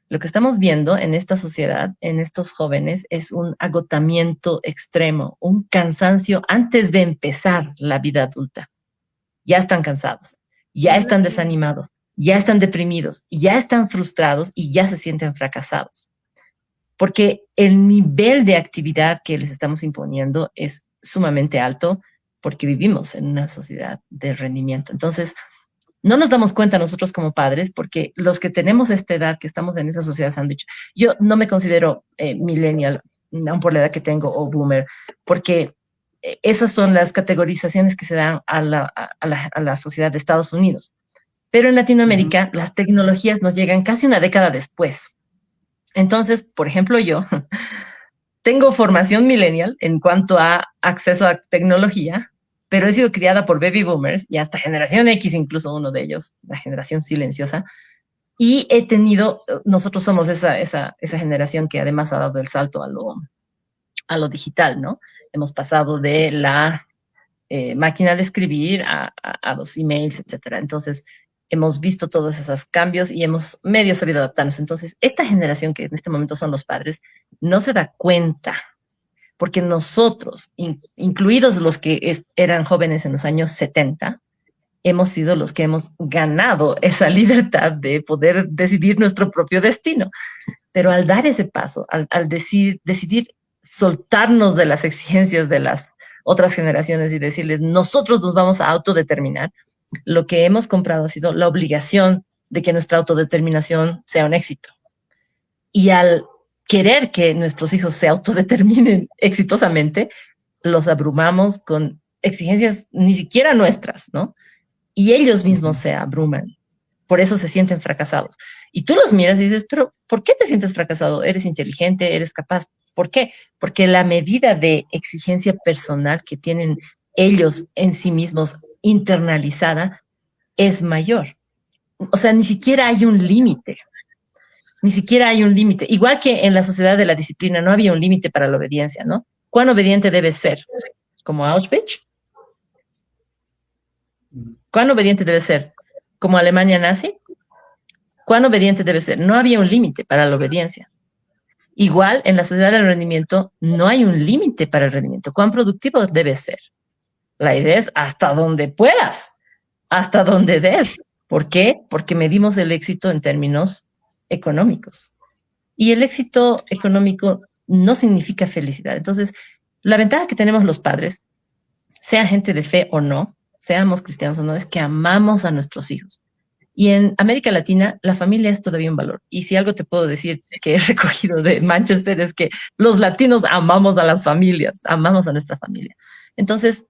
Lo que estamos viendo en esta sociedad, en estos jóvenes, es un agotamiento extremo, un cansancio antes de empezar la vida adulta. Ya están cansados, ya están desanimados, ya están deprimidos, ya están frustrados y ya se sienten fracasados. Porque el nivel de actividad que les estamos imponiendo es sumamente alto porque vivimos en una sociedad de rendimiento. Entonces, no nos damos cuenta nosotros como padres porque los que tenemos esta edad, que estamos en esa sociedad sándwich, yo no me considero millennial, aun por la edad que tengo, o boomer, porque esas son las categorizaciones que se dan a la sociedad de Estados Unidos. Pero en Latinoamérica, las tecnologías nos llegan casi una década después. Entonces, por ejemplo, yo tengo formación millennial en cuanto a acceso a tecnología, pero he sido criada por baby boomers y hasta generación X, incluso uno de ellos, la generación silenciosa. Y he tenido, nosotros somos esa generación que además ha dado el salto a lo digital, ¿no? Hemos pasado de la máquina de escribir a los emails, etcétera. Entonces, hemos visto todos esos cambios y hemos medio sabido adaptarnos. Entonces, esta generación que en este momento son los padres, no se da cuenta, porque nosotros, incluidos los que eran jóvenes en los años 70, hemos sido los que hemos ganado esa libertad de poder decidir nuestro propio destino. Pero al dar ese paso, al decidir soltarnos de las exigencias de las otras generaciones y decirles, nosotros nos vamos a autodeterminar, lo que hemos comprado ha sido la obligación de que nuestra autodeterminación sea un éxito. Y al querer que nuestros hijos se autodeterminen exitosamente, los abrumamos con exigencias ni siquiera nuestras, ¿no? Y ellos mismos se abruman. Por eso se sienten fracasados. Y tú los miras y dices, pero ¿por qué te sientes fracasado? ¿Eres inteligente? ¿Eres capaz? ¿Por qué? Porque la medida de exigencia personal que tienen ellos en sí mismos internalizada es mayor. O sea, ni siquiera hay un límite. Ni siquiera hay un límite. Igual que en la sociedad de la disciplina no había un límite para la obediencia, ¿no? ¿Cuán obediente debes ser? ¿Como Auschwitz? ¿Cuán obediente debe ser? ¿Como Alemania nazi? ¿Cuán obediente debe ser? No había un límite para la obediencia. Igual, en la sociedad del rendimiento no hay un límite para el rendimiento. ¿Cuán productivo debe ser? La idea es hasta donde puedas, hasta donde des. ¿Por qué? Porque medimos el éxito en términos económicos. Y el éxito económico no significa felicidad. Entonces, la ventaja que tenemos los padres, sea gente de fe o no, seamos cristianos o no, es que amamos a nuestros hijos. Y en América Latina, la familia es todavía un valor. Y si algo te puedo decir que he recogido de Manchester es que los latinos amamos a las familias, amamos a nuestra familia. Entonces,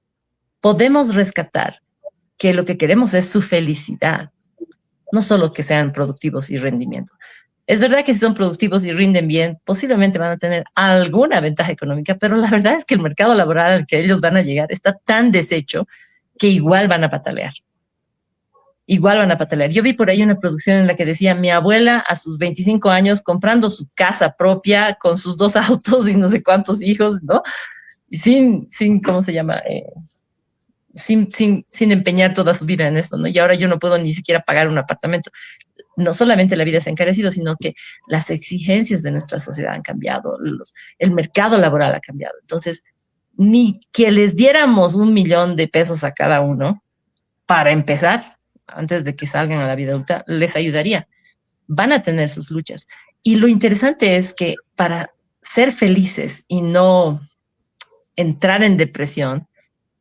podemos rescatar que lo que queremos es su felicidad, no solo que sean productivos y rendimiento. Es verdad que si son productivos y rinden bien, posiblemente van a tener alguna ventaja económica, pero la verdad es que el mercado laboral al que ellos van a llegar está tan deshecho que igual van a patalear. Igual van a patalear. Yo vi por ahí una producción en la que decía mi abuela a sus 25 años comprando su casa propia con sus 2 autos y no sé cuántos hijos, ¿no? Y sin ¿cómo se llama? Sin empeñar toda su vida en esto, ¿no? Y ahora yo no puedo ni siquiera pagar un apartamento. No solamente la vida se ha encarecido, sino que las exigencias de nuestra sociedad han cambiado, el mercado laboral ha cambiado. Entonces, ni que les diéramos $1,000,000 a cada uno para empezar, antes de que salgan a la vida adulta, les ayudaría. Van a tener sus luchas. Y lo interesante es que para ser felices y no entrar en depresión,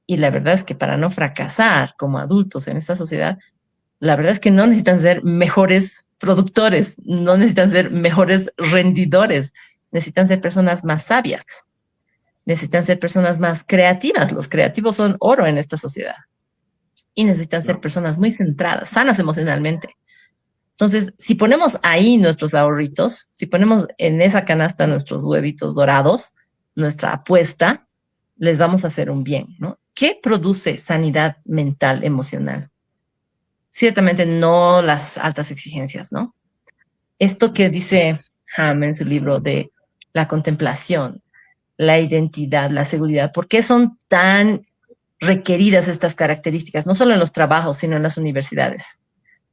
y la verdad es que para no fracasar como adultos en esta sociedad, la verdad es que no necesitan ser mejores productores, no necesitan ser mejores rendidores, necesitan ser personas más sabias, necesitan ser personas más creativas. Los creativos son oro en esta sociedad. Y necesitan ser personas muy centradas, sanas emocionalmente. Entonces, si ponemos ahí nuestros ahorritos, si ponemos en esa canasta nuestros huevitos dorados, nuestra apuesta, les vamos a hacer un bien, ¿no? ¿Qué produce sanidad mental, emocional? Ciertamente no las altas exigencias, ¿no? Esto que dice Ham en su libro de la contemplación, la identidad, la seguridad, ¿por qué son tan requeridas estas características, no solo en los trabajos, sino en las universidades?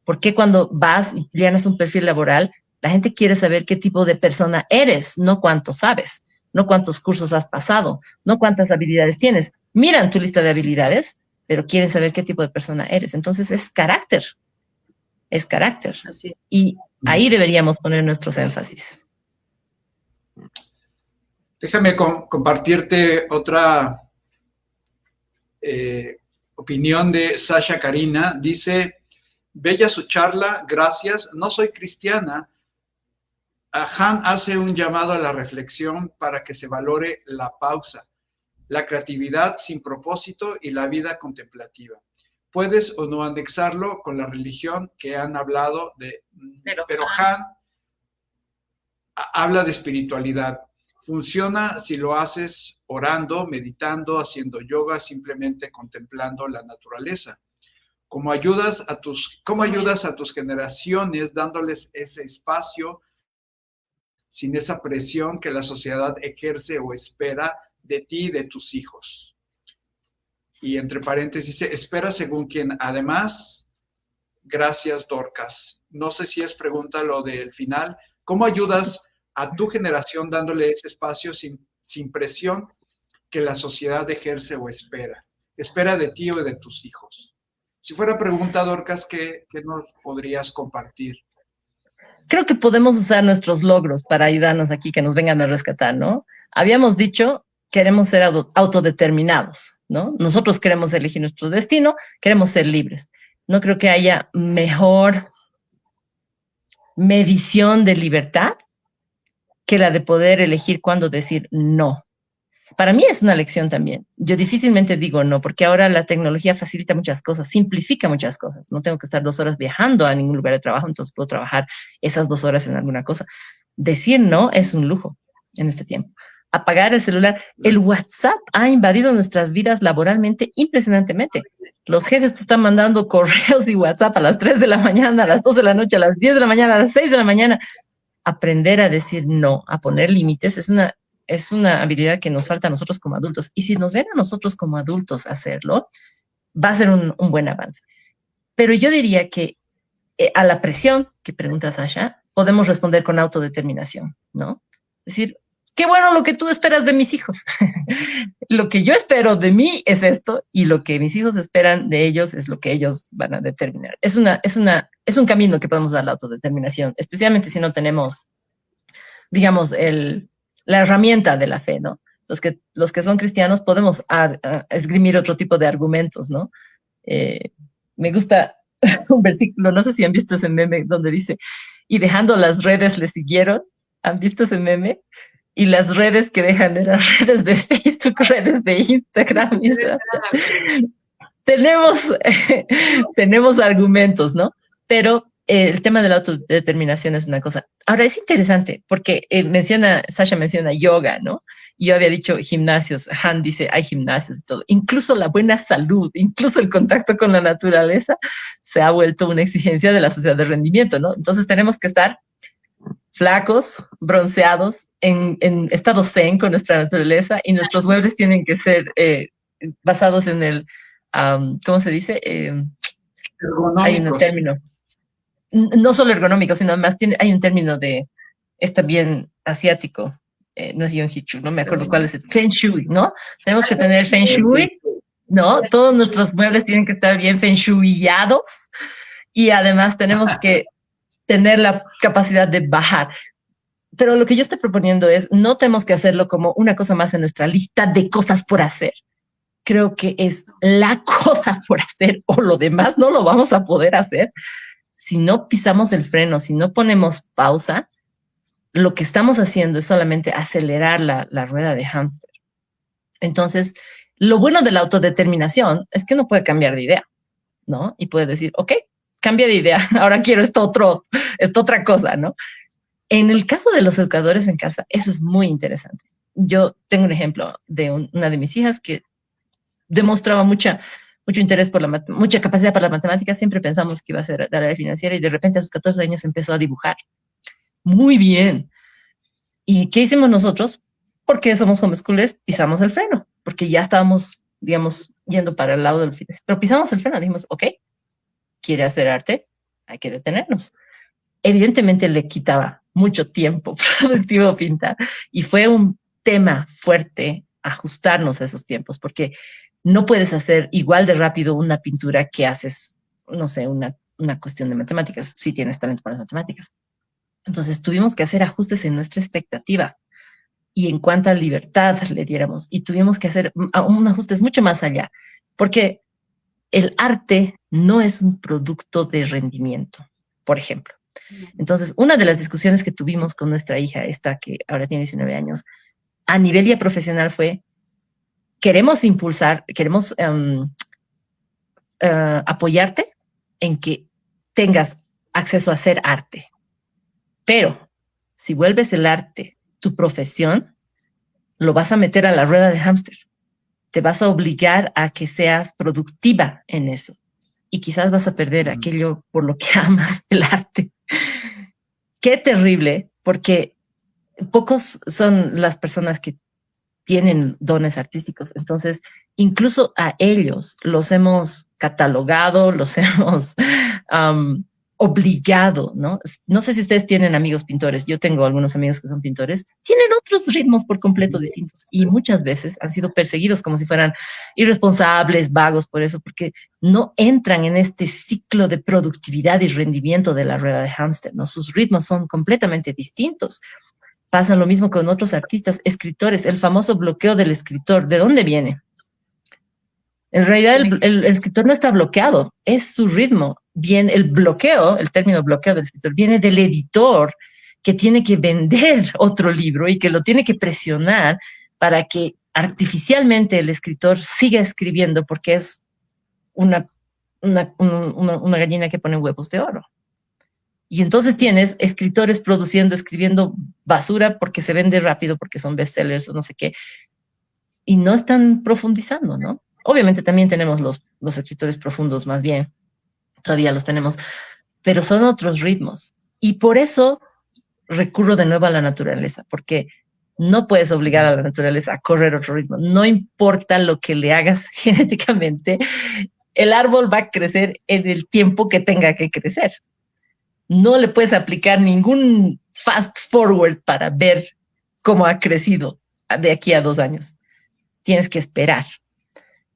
¿Por qué cuando vas y llenas un perfil laboral, la gente quiere saber qué tipo de persona eres, no cuánto sabes, no cuántos cursos has pasado, no cuántas habilidades tienes? Miran tu lista de habilidades, pero quieren saber qué tipo de persona eres. Entonces es carácter, es carácter.
Así es.
Y ahí deberíamos poner nuestros énfasis.
Déjame compartirte otra opinión de Sasha Karina. Dice, bella su charla, gracias. No soy cristiana. Han hace un llamado a la reflexión para que se valore la pausa, la creatividad sin propósito y la vida contemplativa. Puedes o no anexarlo con la religión que han hablado de, pero Han habla de espiritualidad. Funciona si lo haces orando, meditando, haciendo yoga, simplemente contemplando la naturaleza. ¿Cómo ayudas a tus generaciones dándoles ese espacio sin esa presión que la sociedad ejerce o espera de ti y de tus hijos? Y entre paréntesis dice, espera según quien. Además, gracias Dorcas. No sé si es pregunta lo del final. ¿Cómo ayudas a tu generación dándole ese espacio sin presión que la sociedad ejerce o espera? Espera de ti o de tus hijos. Si fuera pregunta, Dorcas, ¿qué nos podrías compartir?
Creo que podemos usar nuestros logros para ayudarnos aquí, que nos vengan a rescatar, ¿no? Habíamos dicho, queremos ser autodeterminados, ¿no? Nosotros queremos elegir nuestro destino, queremos ser libres. No creo que haya mejor medición de libertad que la de poder elegir cuándo decir no. Para mí es una lección también. Yo difícilmente digo no, porque ahora la tecnología facilita muchas cosas, simplifica muchas cosas. No tengo que estar 2 horas viajando a ningún lugar de trabajo, entonces puedo trabajar esas 2 horas en alguna cosa. Decir no es un lujo en este tiempo. Apagar el celular. El WhatsApp ha invadido nuestras vidas laboralmente impresionantemente. Los jefes te están mandando correos y WhatsApp a las 3 de la mañana, a las 2 de la noche, a las 10 de la mañana, a las 6 de la mañana. Aprender a decir no, a poner límites, es una habilidad que nos falta a nosotros como adultos. Y si nos ven a nosotros como adultos hacerlo, va a ser un buen avance. Pero yo diría que a la presión que pregunta Sasha, podemos responder con autodeterminación, ¿no? decir, qué bueno lo que tú esperas de mis hijos. Lo que yo espero de mí es esto y lo que mis hijos esperan de ellos es lo que ellos van a determinar. Es un camino que podemos dar la autodeterminación, especialmente si no tenemos, digamos, la herramienta de la fe, ¿no? Los que son cristianos podemos esgrimir otro tipo de argumentos, ¿no? Me gusta un versículo, no sé si han visto ese meme donde dice, y dejando las redes le siguieron. ¿Han visto ese meme? Y las redes que dejan eran redes de Facebook, redes de Instagram. Tenemos argumentos, ¿no? Pero el tema de la autodeterminación es una cosa. Ahora, es interesante porque Sasha menciona yoga, ¿no? Y yo había dicho gimnasios. Han dice, hay gimnasios y todo. Incluso la buena salud, incluso el contacto con la naturaleza se ha vuelto una exigencia de la sociedad de rendimiento, ¿no? Entonces tenemos que estar flacos, bronceados, en estado zen con nuestra naturaleza, y nuestros muebles tienen que ser basados en el, ¿cómo se dice? Hay un término, no solo ergonómico, sino más hay un término está bien asiático, no es Yonhichu, no me acuerdo cuál es el Feng Shui, ¿no? Tenemos que tener Feng Shui, ¿no? Todos nuestros muebles tienen que estar bien Feng Shuiados, y además tenemos que tener la capacidad de bajar. Pero lo que yo estoy proponiendo es, no tenemos que hacerlo como una cosa más en nuestra lista de cosas por hacer. Creo que es la cosa por hacer, o lo demás no lo vamos a poder hacer si no pisamos el freno, si no ponemos pausa. Lo que estamos haciendo es solamente acelerar la rueda de hámster. Entonces, lo bueno de la autodeterminación es que uno puede cambiar de idea, ¿no? Y puede decir, ok, cambia de idea, ahora quiero esta otra cosa, ¿no? En el caso de los educadores en casa, eso es muy interesante. Yo tengo un ejemplo de una de mis hijas que demostraba mucho interés mucha capacidad para las matemáticas. Siempre pensamos que iba a ser de la área financiera y de repente a sus 14 años empezó a dibujar. Muy bien. ¿Y qué hicimos nosotros? Porque somos homeschoolers, pisamos el freno, porque ya estábamos, digamos, yendo para el lado del fitness. Pero pisamos el freno, dijimos, ok, quiere hacer arte, hay que detenernos. Evidentemente le quitaba mucho tiempo productivo pintar, y fue un tema fuerte ajustarnos a esos tiempos, porque no puedes hacer igual de rápido una pintura que haces, no sé, una cuestión de matemáticas, si tienes talento para las matemáticas. Entonces tuvimos que hacer ajustes en nuestra expectativa y en cuánta libertad le diéramos, y tuvimos que hacer un ajuste mucho más allá, porque el arte no es un producto de rendimiento, por ejemplo. Entonces, una de las discusiones que tuvimos con nuestra hija, esta que ahora tiene 19 años, a nivel ya profesional fue, queremos apoyarte en que tengas acceso a hacer arte. Pero si vuelves el arte tu profesión, lo vas a meter a la rueda de hámster. Te vas a obligar a que seas productiva en eso. Y quizás vas a perder aquello por lo que amas, el arte. Qué terrible, porque pocos son las personas que tienen dones artísticos. Entonces, incluso a ellos los hemos catalogado, los hemos obligado, ¿no? No sé si ustedes tienen amigos pintores. Yo tengo algunos amigos que son pintores. Tienen otros ritmos por completo distintos y muchas veces han sido perseguidos como si fueran irresponsables, vagos por eso, porque no entran en este ciclo de productividad y rendimiento de la rueda de hámster, ¿no? Sus ritmos son completamente distintos. Pasa lo mismo con otros artistas, escritores, el famoso bloqueo del escritor. ¿De dónde viene? En realidad el escritor no está bloqueado, es su ritmo. Bien, el bloqueo, el término bloqueo del escritor, viene del editor que tiene que vender otro libro y que lo tiene que presionar para que artificialmente el escritor siga escribiendo, porque es una gallina que pone huevos de oro. Y entonces tienes escritores escribiendo basura porque se vende rápido, porque son bestsellers o no sé qué, y no están profundizando, ¿no? Obviamente también tenemos los escritores profundos, más bien, todavía los tenemos, pero son otros ritmos. Y por eso recurro de nuevo a la naturaleza, porque no puedes obligar a la naturaleza a correr otro ritmo. No importa lo que le hagas genéticamente, el árbol va a crecer en el tiempo que tenga que crecer. No le puedes aplicar ningún fast forward para ver cómo ha crecido de aquí a 2 años. Tienes que esperar.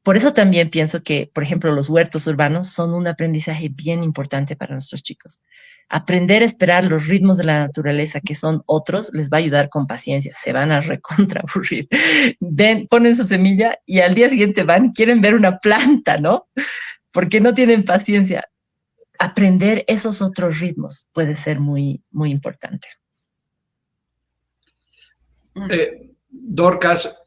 Por eso también pienso que, por ejemplo, los huertos urbanos son un aprendizaje bien importante para nuestros chicos. Aprender a esperar los ritmos de la naturaleza, que son otros, les va a ayudar con paciencia. Se van a recontra aburrir. Ponen su semilla y al día siguiente van y quieren ver una planta, ¿no? Porque no tienen paciencia. Aprender esos otros ritmos puede ser muy, muy importante.
Dorcas,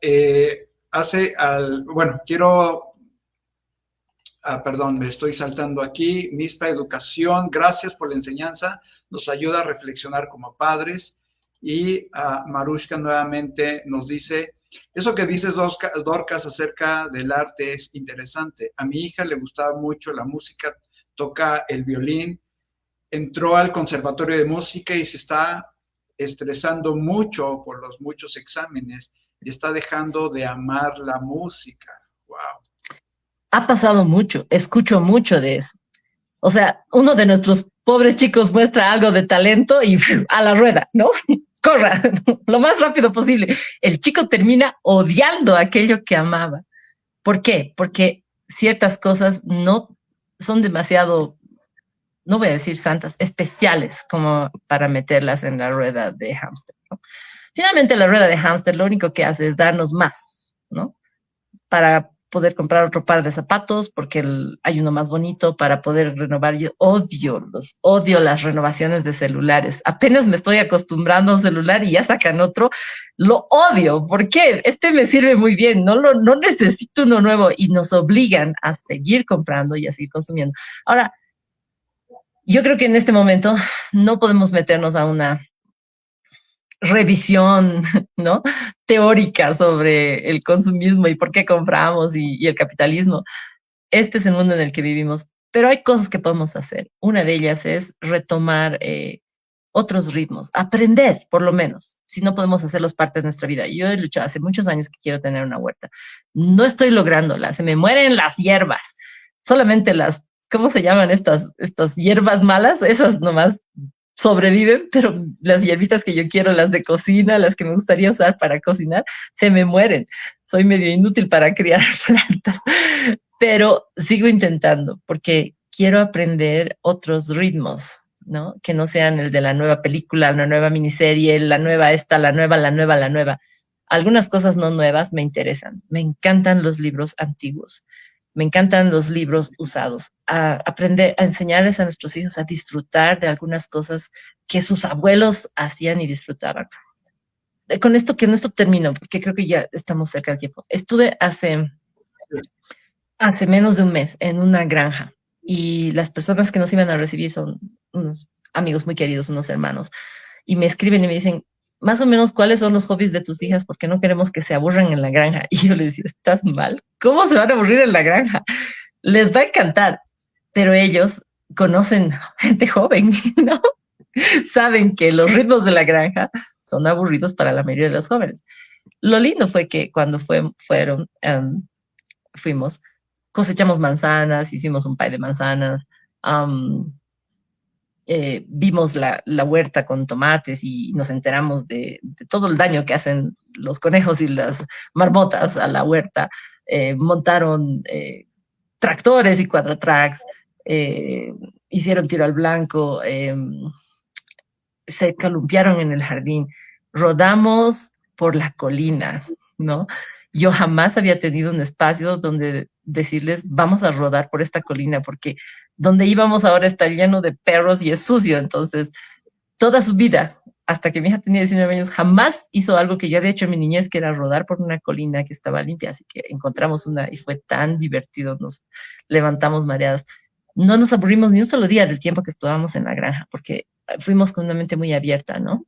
perdón, me estoy saltando aquí. Mispa Educación, gracias por la enseñanza, nos ayuda a reflexionar como padres. Y Marushka nuevamente nos dice, eso que dices, Dorcas, acerca del arte es interesante. A mi hija le gustaba mucho la música, toca el violín, entró al conservatorio de música y se está estresando mucho por los muchos exámenes y está dejando de amar la música. Wow.
Ha pasado mucho, escucho mucho de eso. O sea, uno de nuestros pobres chicos muestra algo de talento y a la rueda, ¿no? Corra lo más rápido posible. El chico termina odiando aquello que amaba. ¿Por qué? Porque ciertas cosas no son demasiado, no voy a decir santas, especiales como para meterlas en la rueda de hámster, ¿no? Finalmente, la rueda de hámster lo único que hace es darnos más, ¿no? Para poder comprar otro par de zapatos porque hay uno más bonito, para poder renovar. Yo odio las renovaciones de celulares. Apenas me estoy acostumbrando a un celular y ya sacan otro. Lo odio. ¿Por qué? Este me sirve muy bien. No necesito uno nuevo y nos obligan a seguir comprando y a seguir consumiendo. Ahora, yo creo que en este momento no podemos meternos a una revisión, ¿no?, teórica sobre el consumismo y por qué compramos y el capitalismo. Este es el mundo en el que vivimos, pero hay cosas que podemos hacer. Una de ellas es retomar otros ritmos, aprender, por lo menos, si no podemos hacerlos parte de nuestra vida. Yo he luchado hace muchos años que quiero tener una huerta. No estoy lográndola, se me mueren las hierbas. Solamente las, ¿cómo se llaman estas hierbas malas? Esas nomás sobreviven, pero las hierbitas que yo quiero, las de cocina, las que me gustaría usar para cocinar, se me mueren. Soy medio inútil para criar plantas, pero sigo intentando porque quiero aprender otros ritmos, ¿no? Que no sean el de la nueva película, la nueva miniserie, la nueva. Algunas cosas no nuevas me interesan. Me encantan los libros antiguos. Me encantan los libros usados, aprender a enseñarles a nuestros hijos a disfrutar de algunas cosas que sus abuelos hacían y disfrutaban. Con esto termino, porque creo que ya estamos cerca del tiempo. Estuve hace menos de un mes en una granja y las personas que nos iban a recibir son unos amigos muy queridos, unos hermanos, y me escriben y me dicen, más o menos, ¿cuáles son los hobbies de tus hijas? Porque no queremos que se aburran en la granja. Y yo les decía, ¿estás mal? ¿Cómo se van a aburrir en la granja? Les va a encantar. Pero ellos conocen gente joven, ¿no? Saben que los ritmos de la granja son aburridos para la mayoría de los jóvenes. Lo lindo fue que cuando fuimos, cosechamos manzanas, hicimos un pie de manzanas, vimos la huerta con tomates y nos enteramos de todo el daño que hacen los conejos y las marmotas a la huerta. Montaron tractores y cuadratracks, hicieron tiro al blanco, se columpiaron en el jardín, rodamos por la colina, ¿no? Yo jamás había tenido un espacio donde decirles, vamos a rodar por esta colina, porque donde íbamos ahora está lleno de perros y es sucio. Entonces, toda su vida, hasta que mi hija tenía 19 años, jamás hizo algo que yo había hecho en mi niñez, que era rodar por una colina que estaba limpia. Así que encontramos una y fue tan divertido, nos levantamos mareadas. No nos aburrimos ni un solo día del tiempo que estábamos en la granja, porque fuimos con una mente muy abierta, ¿no?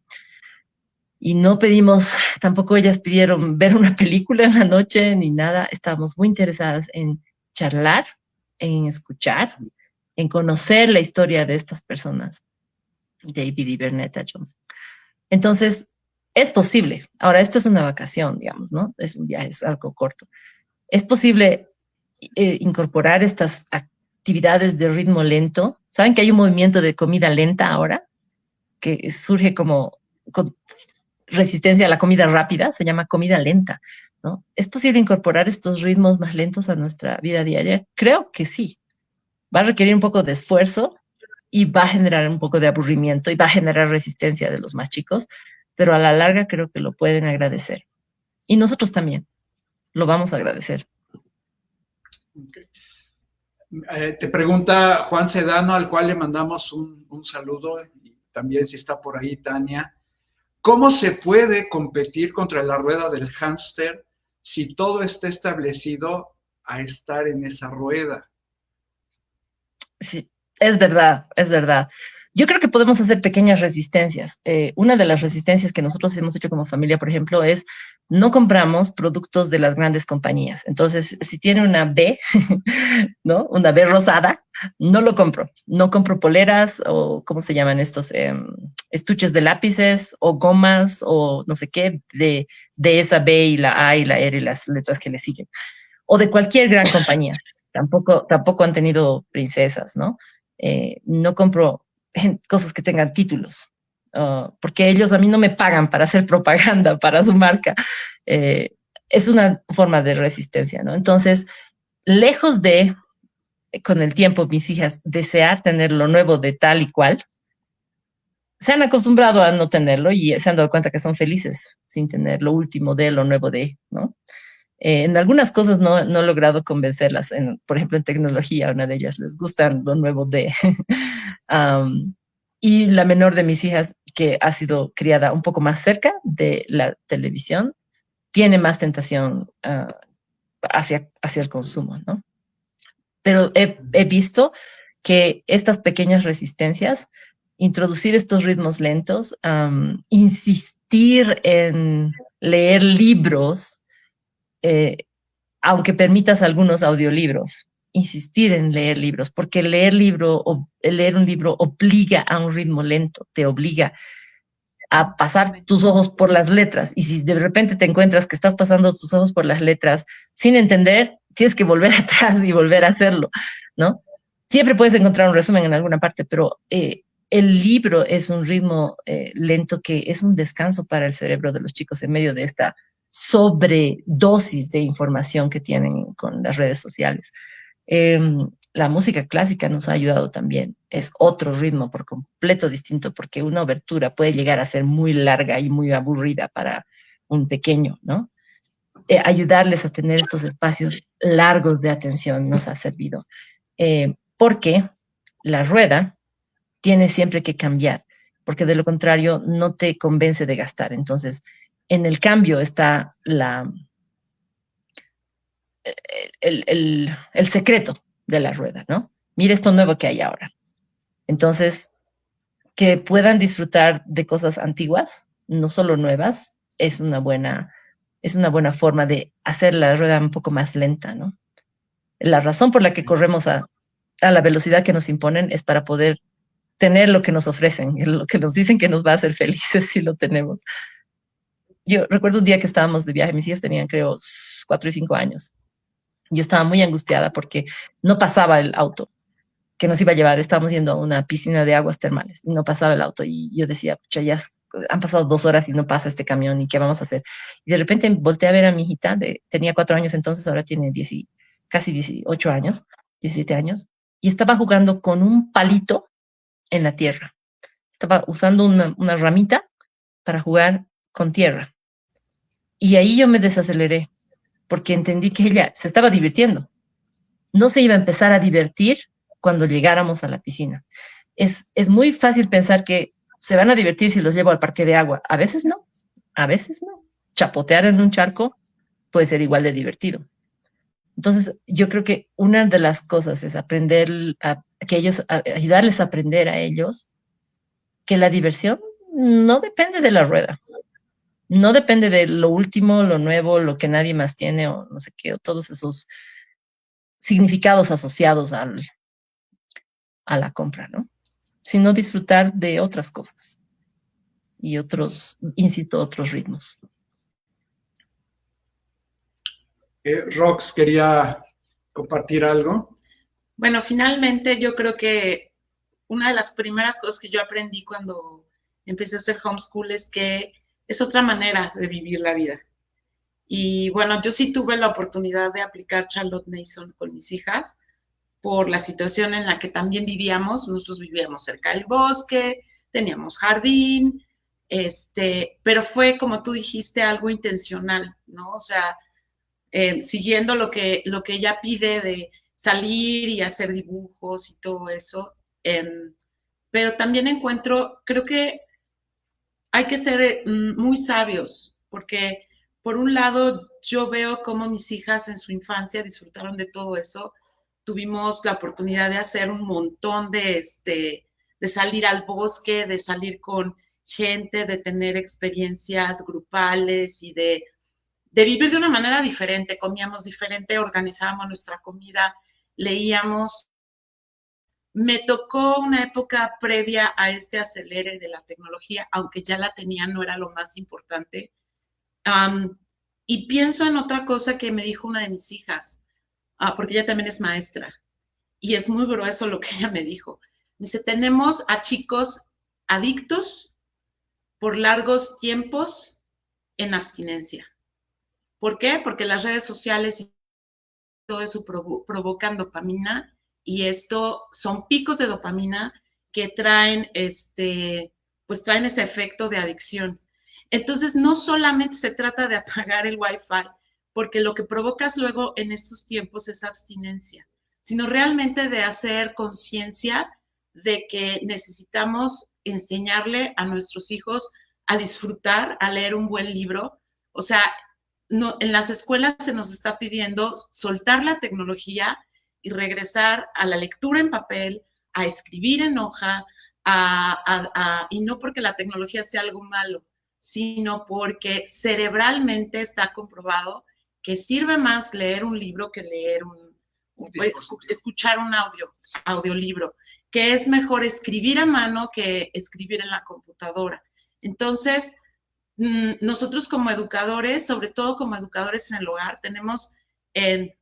Y no pedimos, tampoco ellas pidieron ver una película en la noche ni nada. Estábamos muy interesadas en charlar, en escuchar, en conocer la historia de estas personas, David y Bernetta Johnson. Entonces, es posible. Ahora, esto es una vacación, digamos, ¿no? Es un viaje, es algo corto. Es posible incorporar estas actividades de ritmo lento. ¿Saben que hay un movimiento de comida lenta ahora? Que surge como con resistencia a la comida rápida, se llama comida lenta, ¿no? ¿Es posible incorporar estos ritmos más lentos a nuestra vida diaria? Creo que sí. Va a requerir un poco de esfuerzo y va a generar un poco de aburrimiento y va a generar resistencia de los más chicos, pero a la larga creo que lo pueden agradecer. Y nosotros también lo vamos a agradecer.
Okay. Te pregunta Juan Sedano, al cual le mandamos un saludo, y también si está por ahí Tania. ¿Cómo se puede competir contra la rueda del hámster si todo está establecido a estar en esa rueda?
Sí, es verdad, es verdad. Yo creo que podemos hacer pequeñas resistencias. Una de las resistencias que nosotros hemos hecho como familia, por ejemplo, es no compramos productos de las grandes compañías. Entonces, si tiene una B, ¿no? Una B rosada, no lo compro. No compro poleras o, ¿cómo se llaman estos? Estuches de lápices o gomas o no sé qué, de esa B y la A y la R y las letras que le siguen. O de cualquier gran compañía. Tampoco han tenido princesas, ¿no? No compro cosas que tengan títulos, porque ellos a mí no me pagan para hacer propaganda para su marca. Es una forma de resistencia, ¿no? Entonces, lejos de, con el tiempo, mis hijas, desear tener lo nuevo de tal y cual, se han acostumbrado a no tenerlo y se han dado cuenta que son felices sin tener lo último de, lo nuevo de, ¿no? En algunas cosas no he logrado convencerlas, por ejemplo, en tecnología, una de ellas les gusta lo nuevo de... y la menor de mis hijas, que ha sido criada un poco más cerca de la televisión, tiene más tentación hacia el consumo, ¿no? Pero he visto que estas pequeñas resistencias, introducir estos ritmos lentos, insistir en leer libros, aunque permitas algunos audiolibros, insistir en leer libros, porque leer un libro obliga a un ritmo lento, te obliga a pasar tus ojos por las letras. Y si de repente te encuentras que estás pasando tus ojos por las letras sin entender, tienes que volver atrás y volver a hacerlo, ¿no? Siempre puedes encontrar un resumen en alguna parte, pero el libro es un ritmo lento que es un descanso para el cerebro de los chicos en medio de esta sobredosis de información que tienen con las redes sociales. La música clásica nos ha ayudado también. Es otro ritmo por completo distinto, porque una obertura puede llegar a ser muy larga y muy aburrida para un pequeño, ¿no? Ayudarles a tener estos espacios largos de atención nos ha servido, porque la rueda tiene siempre que cambiar, porque de lo contrario no te convence de gastar. Entonces, en el cambio está el secreto de la rueda, ¿no? Mira esto nuevo que hay ahora. Entonces, que puedan disfrutar de cosas antiguas, no solo nuevas, es una buena forma de hacer la rueda un poco más lenta, ¿no? La razón por la que corremos a la velocidad que nos imponen es para poder tener lo que nos ofrecen, lo que nos dicen que nos va a hacer felices si lo tenemos. Yo recuerdo un día que estábamos de viaje, mis hijas tenían, creo, 4 y 5 años. Yo estaba muy angustiada porque no pasaba el auto que nos iba a llevar. Estábamos yendo a una piscina de aguas termales y no pasaba el auto. Y yo decía, pucha, ya han pasado 2 horas y no pasa este camión, ¿y qué vamos a hacer? Y de repente volteé a ver a mi hijita, tenía 4 años entonces, ahora tiene casi 18 años, 17 años, y estaba jugando con un palito en la tierra. Estaba usando una ramita para jugar con tierra. Y ahí yo me desaceleré, porque entendí que ella se estaba divirtiendo. No se iba a empezar a divertir cuando llegáramos a la piscina. Es muy fácil pensar que se van a divertir si los llevo al parque de agua. A veces no, a veces no. Chapotear en un charco puede ser igual de divertido. Entonces, yo creo que una de las cosas es ayudarles a aprender a ellos que la diversión no depende de la rueda. No depende de lo último, lo nuevo, lo que nadie más tiene o no sé qué, o todos esos significados asociados a la compra, ¿no? Sino disfrutar de otras cosas y otros ritmos.
Rox quería compartir algo.
Bueno, finalmente yo creo que una de las primeras cosas que yo aprendí cuando empecé a hacer homeschool es que es otra manera de vivir la vida. Y bueno, yo sí tuve la oportunidad de aplicar Charlotte Mason con mis hijas por la situación en la que también vivíamos. Nosotros vivíamos cerca del bosque, teníamos jardín, pero fue, como tú dijiste, algo intencional, ¿no? O sea, siguiendo lo que ella pide de salir y hacer dibujos y todo eso. Pero también creo que hay que ser muy sabios, porque por un lado yo veo cómo mis hijas en su infancia disfrutaron de todo eso. Tuvimos la oportunidad de hacer un montón de salir al bosque, de salir con gente, de tener experiencias grupales y de vivir de una manera diferente. Comíamos diferente, organizábamos nuestra comida, leíamos. Me tocó una época previa a este acelere de la tecnología, aunque ya la tenía, no era lo más importante. Y pienso en otra cosa que me dijo una de mis hijas, porque ella también es maestra, y es muy grueso lo que ella me dijo. Me dice, tenemos a chicos adictos por largos tiempos en abstinencia. ¿Por qué? Porque las redes sociales y todo eso provocan dopamina, y esto son picos de dopamina que traen pues traen ese efecto de adicción. Entonces, no solamente se trata de apagar el Wi-Fi, porque lo que provocas luego en estos tiempos es abstinencia, sino realmente de hacer conciencia de que necesitamos enseñarle a nuestros hijos a disfrutar, a leer un buen libro. O sea, no, en las escuelas se nos está pidiendo soltar la tecnología y regresar a la lectura en papel, a escribir en hoja, y no porque la tecnología sea algo malo, sino porque cerebralmente está comprobado que sirve más leer un libro que leer escuchar un audiolibro, que es mejor escribir a mano que escribir en la computadora. Entonces, nosotros como educadores, sobre todo como educadores en el hogar, tenemos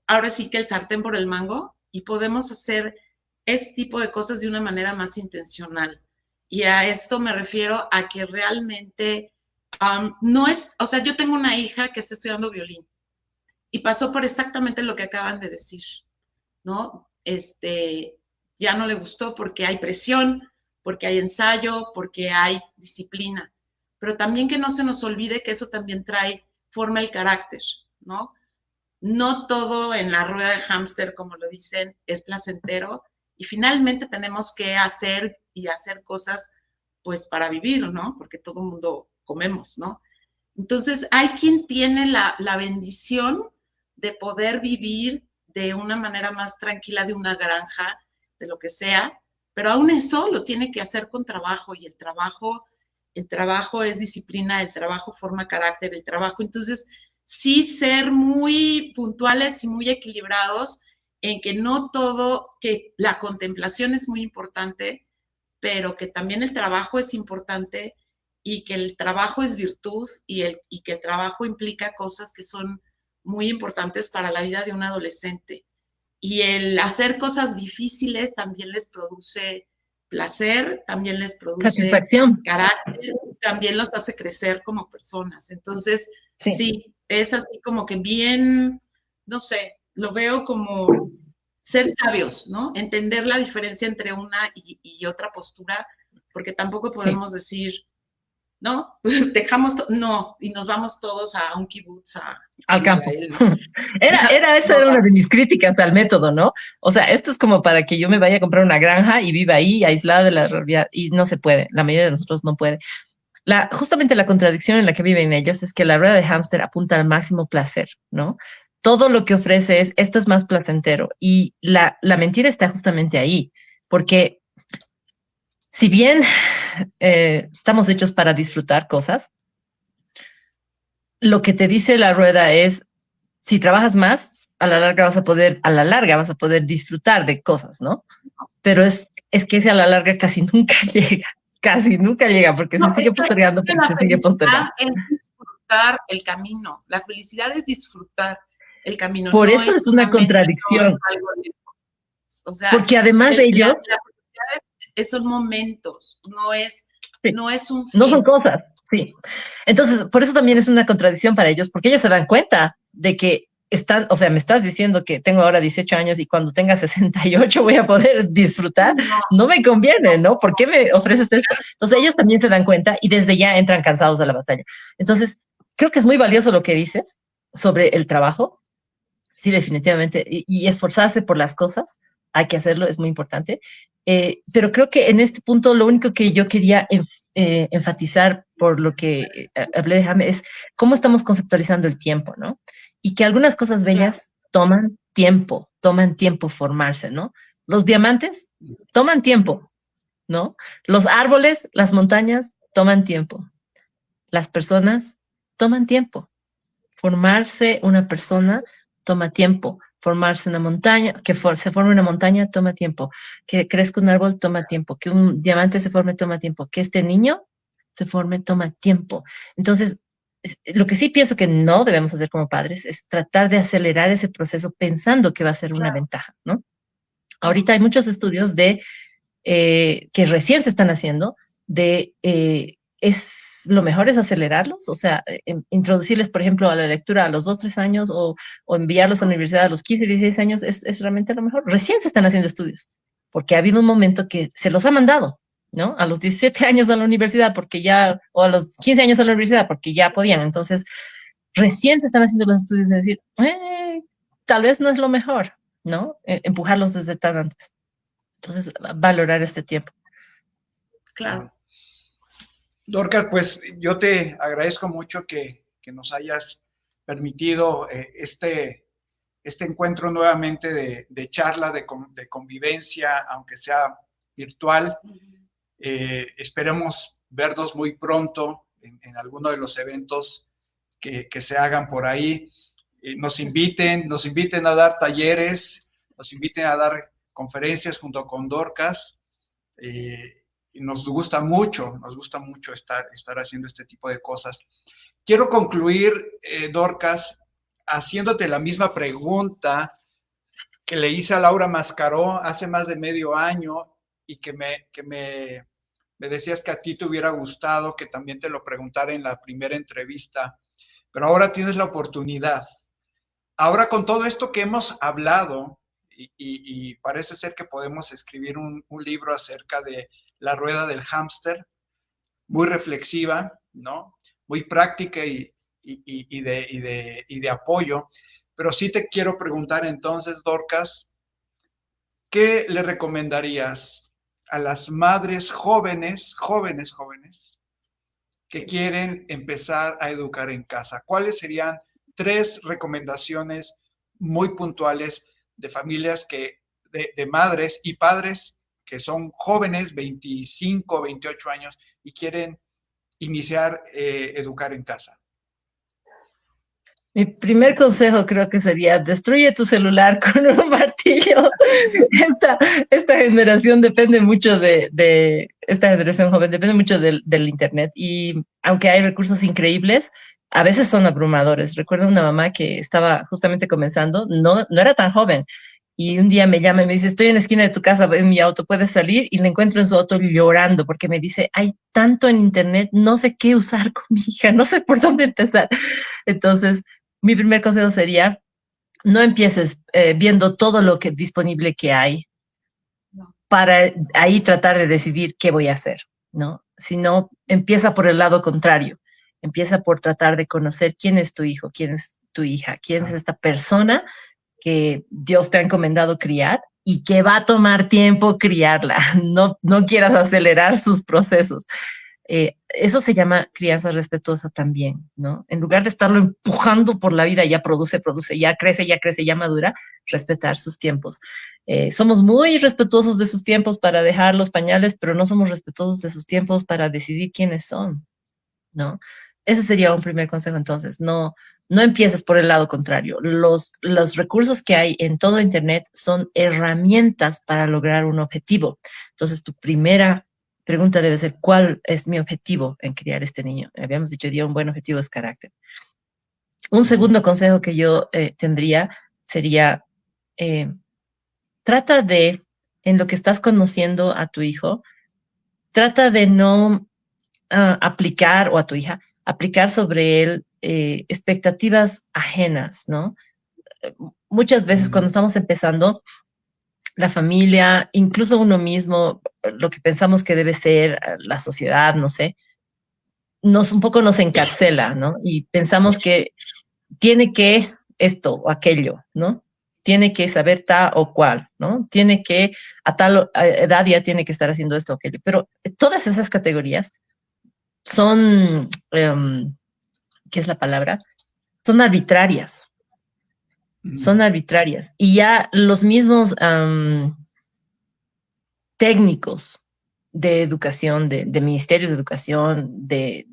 ahora sí que el sartén por el mango, y podemos hacer este tipo de cosas de una manera más intencional. Y a esto me refiero a que realmente no es, o sea, yo tengo una hija que está estudiando violín y pasó por exactamente lo que acaban de decir, ¿no? Ya no le gustó porque hay presión, porque hay ensayo, porque hay disciplina. Pero también que no se nos olvide que eso también forma el carácter, ¿no? No todo en la rueda de hámster, como lo dicen, es placentero, y finalmente tenemos que hacer cosas pues para vivir, ¿no? Porque todo el mundo comemos, ¿no? Entonces hay quien tiene la bendición de poder vivir de una manera más tranquila, de una granja, de lo que sea, pero aún eso lo tiene que hacer con trabajo, y el trabajo es disciplina, el trabajo forma carácter, el trabajo. Entonces, sí ser muy puntuales y muy equilibrados en que no todo, que la contemplación es muy importante, pero que también el trabajo es importante, y que el trabajo es virtud, y que el trabajo implica cosas que son muy importantes para la vida de un adolescente. Y el hacer cosas difíciles también les produce placer, también les produce carácter, también los hace crecer como personas. Entonces, sí, es así como que bien, no sé, lo veo como ser sabios, ¿no? Entender la diferencia entre una y otra postura, porque tampoco podemos decir, ¿no? Dejamos, no, y nos vamos todos a un kibutz,
al campo. Esa era una de mis críticas al método, ¿no? O sea, esto es como para que yo me vaya a comprar una granja y viva ahí, aislada de la realidad, y no se puede, la mayoría de nosotros no puede. Justamente la contradicción en la que viven ellos es que la rueda de hámster apunta al máximo placer, ¿no? Todo lo que ofrece esto es más placentero, y la mentira está justamente ahí, porque si bien estamos hechos para disfrutar cosas, lo que te dice la rueda es, si trabajas más, a la larga vas a poder disfrutar de cosas, ¿no? Pero es que ese a la larga casi nunca llega, porque se sigue postergando, porque se sigue postergando.
Es disfrutar el camino, la felicidad es disfrutar el camino.
Por eso es una contradicción.
O sea,
porque además de ello,
la felicidad son momentos, no es un fin.
No son cosas. Sí. Entonces, por eso también es una contradicción para ellos, porque ellos se dan cuenta de que están, o sea, me estás diciendo que tengo ahora 18 años y cuando tenga 68 voy a poder disfrutar. No me conviene, ¿no? ¿Por qué me ofreces esto? Entonces, ellos también se dan cuenta y desde ya entran cansados a la batalla. Entonces, creo que es muy valioso lo que dices sobre el trabajo. Sí, definitivamente. Y esforzarse por las cosas, hay que hacerlo, es muy importante. Pero creo que en este punto lo único que yo quería enfatizar por lo que hablé de Jaime es cómo estamos conceptualizando el tiempo, ¿no? Y que algunas cosas bellas toman tiempo formarse, ¿no? Los diamantes toman tiempo, ¿no? Los árboles, las montañas toman tiempo. Las personas toman tiempo. Formarse una persona toma tiempo. Formarse una montaña, que se forme una montaña toma tiempo. Que crezca un árbol toma tiempo. Que un diamante se forme toma tiempo. Que este niño se forme toma tiempo. Entonces, lo que sí pienso que no debemos hacer como padres es tratar de acelerar ese proceso pensando que va a ser una ventaja, ¿no? Ahorita hay muchos estudios de que recién se están haciendo de lo mejor es acelerarlos, o sea, introducirles, por ejemplo, a la lectura a los 2, 3 años o enviarlos a la universidad a los 15, 16 años es realmente lo mejor. Recién se están haciendo estudios, porque ha habido un momento que se los ha mandado, ¿no? A los 17 años a la universidad, porque ya, o a los 15 años a la universidad, porque ya podían. Entonces, recién se están haciendo los estudios de decir, tal vez no es lo mejor, ¿no? Empujarlos desde tan antes. Entonces, valorar este tiempo.
Claro.
Dorcas, pues yo te agradezco mucho que nos hayas permitido este encuentro nuevamente de charla, de convivencia, aunque sea virtual. Esperemos vernos muy pronto en alguno de los eventos que se hagan por ahí. Nos inviten a dar talleres, nos inviten a dar conferencias junto con Dorcas. Y nos gusta mucho estar haciendo este tipo de cosas. Quiero concluir, Dorcas, haciéndote la misma pregunta que le hice a Laura Mascaró hace más de medio año y que me decías que a ti te hubiera gustado que también te lo preguntara en la primera entrevista, pero ahora tienes la oportunidad. Ahora con todo esto que hemos hablado, y parece ser que podemos escribir un libro acerca de la rueda del hámster, muy reflexiva, ¿no? Muy práctica y de apoyo. Pero sí te quiero preguntar entonces, Dorcas, ¿qué le recomendarías a las madres jóvenes que quieren empezar a educar en casa? ¿Cuáles serían 3 recomendaciones muy puntuales de familias de madres y padres que son jóvenes, 25, 28 años, y quieren iniciar educar en casa?
Mi primer consejo creo que sería, destruye tu celular con un martillo. Esta generación depende mucho esta generación joven depende mucho del Internet y aunque hay recursos increíbles, a veces son abrumadores. Recuerdo una mamá que estaba justamente comenzando, no era tan joven, y un día me llama y me dice, estoy en la esquina de tu casa, en mi auto, ¿puedes salir? Y la encuentro en su auto llorando porque me dice, hay tanto en Internet, no sé qué usar con mi hija, no sé por dónde empezar. Entonces, mi primer consejo sería, no empieces viendo todo lo que disponible que hay para ahí tratar de decidir qué voy a hacer, ¿no? Sino empieza por el lado contrario. Empieza por tratar de conocer quién es tu hijo, quién es tu hija, quién es esta persona que Dios te ha encomendado criar y que va a tomar tiempo criarla. No quieras acelerar sus procesos. Eso se llama crianza respetuosa también, ¿no? En lugar de estarlo empujando por la vida, ya produce, ya crece, ya madura, respetar sus tiempos. Somos muy respetuosos de sus tiempos para dejar los pañales, pero no somos respetuosos de sus tiempos para decidir quiénes son, ¿no? Ese sería un primer consejo, entonces, no empieces por el lado contrario. Los recursos que hay en todo Internet son herramientas para lograr un objetivo. Entonces, tu primera pregunta debe ser, ¿cuál es mi objetivo en criar este niño? Habíamos dicho, un buen objetivo es carácter. Un segundo consejo que yo tendría sería, trata de, en lo que estás conociendo a tu hijo, trata de no aplicar, o a tu hija, aplicar sobre él expectativas ajenas, ¿no? Muchas veces cuando estamos empezando, la familia, incluso uno mismo, lo que pensamos que debe ser la sociedad, no sé, un poco nos encarcela, ¿no? Y pensamos que tiene que esto o aquello, ¿no? Tiene que saber tal o cual, ¿no? Tiene que, a tal edad ya tiene que estar haciendo esto o aquello. Pero todas esas categorías son, ¿qué es la palabra? Son arbitrarias. Son arbitrarias. Y ya los mismos técnicos de educación, de ministerios de educación, de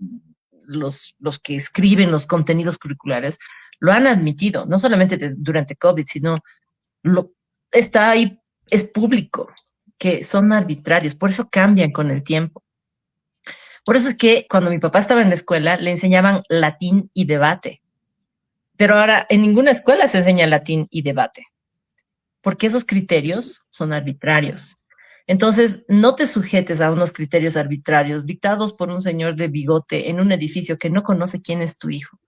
los que escriben los contenidos curriculares, lo han admitido, no solamente durante COVID, sino está ahí, es público, que son arbitrarios, por eso cambian con el tiempo. Por eso es que cuando mi papá estaba en la escuela, le enseñaban latín y debate. Pero ahora en ninguna escuela se enseña latín y debate, porque esos criterios son arbitrarios. Entonces, no te sujetes a unos criterios arbitrarios dictados por un señor de bigote en un edificio que no conoce quién es tu hijo.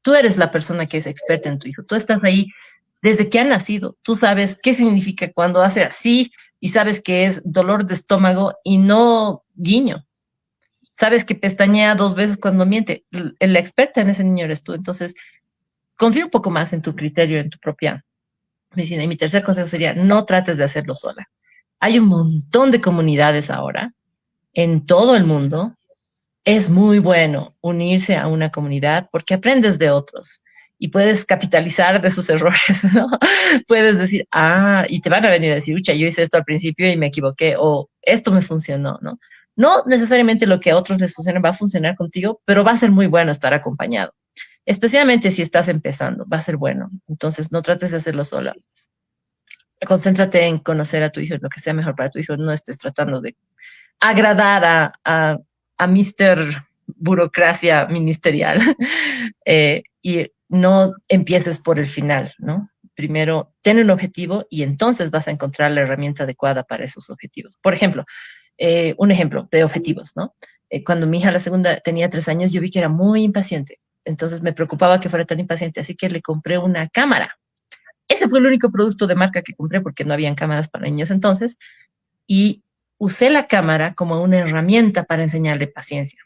Tú eres la persona que es experta en tu hijo. Tú estás ahí desde que ha nacido. Tú sabes qué significa cuando hace así y sabes que es dolor de estómago y no guiño. Sabes que pestañea 2 veces cuando miente. La experta en ese niño eres tú. Entonces, confía un poco más en tu criterio, en tu propia medicina. Y mi tercer consejo sería, no trates de hacerlo sola. Hay un montón de comunidades ahora en todo el mundo. Es muy bueno unirse a una comunidad porque aprendes de otros y puedes capitalizar de sus errores, ¿no? Puedes decir, y te van a venir a decir, ucha, yo hice esto al principio y me equivoqué, o esto me funcionó, ¿no? No necesariamente lo que a otros les funciona va a funcionar contigo, pero va a ser muy bueno estar acompañado. Especialmente si estás empezando, va a ser bueno. Entonces, no trates de hacerlo sola. Concéntrate en conocer a tu hijo, lo que sea mejor para tu hijo. No estés tratando de agradar a Mr. Burocracia ministerial y no empieces por el final, ¿no? Primero, ten un objetivo y entonces vas a encontrar la herramienta adecuada para esos objetivos. Por ejemplo, un ejemplo de objetivos, ¿no? Cuando mi hija, la segunda, tenía 3 años, yo vi que era muy impaciente. Entonces me preocupaba que fuera tan impaciente, así que le compré una cámara. Ese fue el único producto de marca que compré porque no habían cámaras para niños entonces. Y usé la cámara como una herramienta para enseñarle paciencia.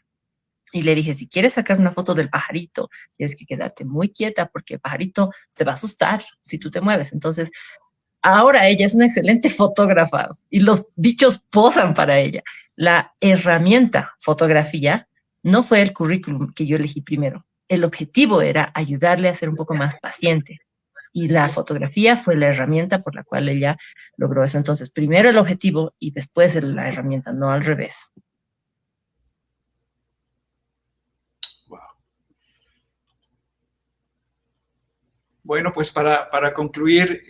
Y le dije, si quieres sacar una foto del pajarito, tienes que quedarte muy quieta porque el pajarito se va a asustar si tú te mueves. Entonces, ahora ella es una excelente fotógrafa y los bichos posan para ella. La herramienta fotografía no fue el currículum que yo elegí primero. El objetivo era ayudarle a ser un poco más paciente. Y la fotografía fue la herramienta por la cual ella logró eso. Entonces, primero el objetivo y después la herramienta, no al revés.
Wow. Bueno, pues para concluir,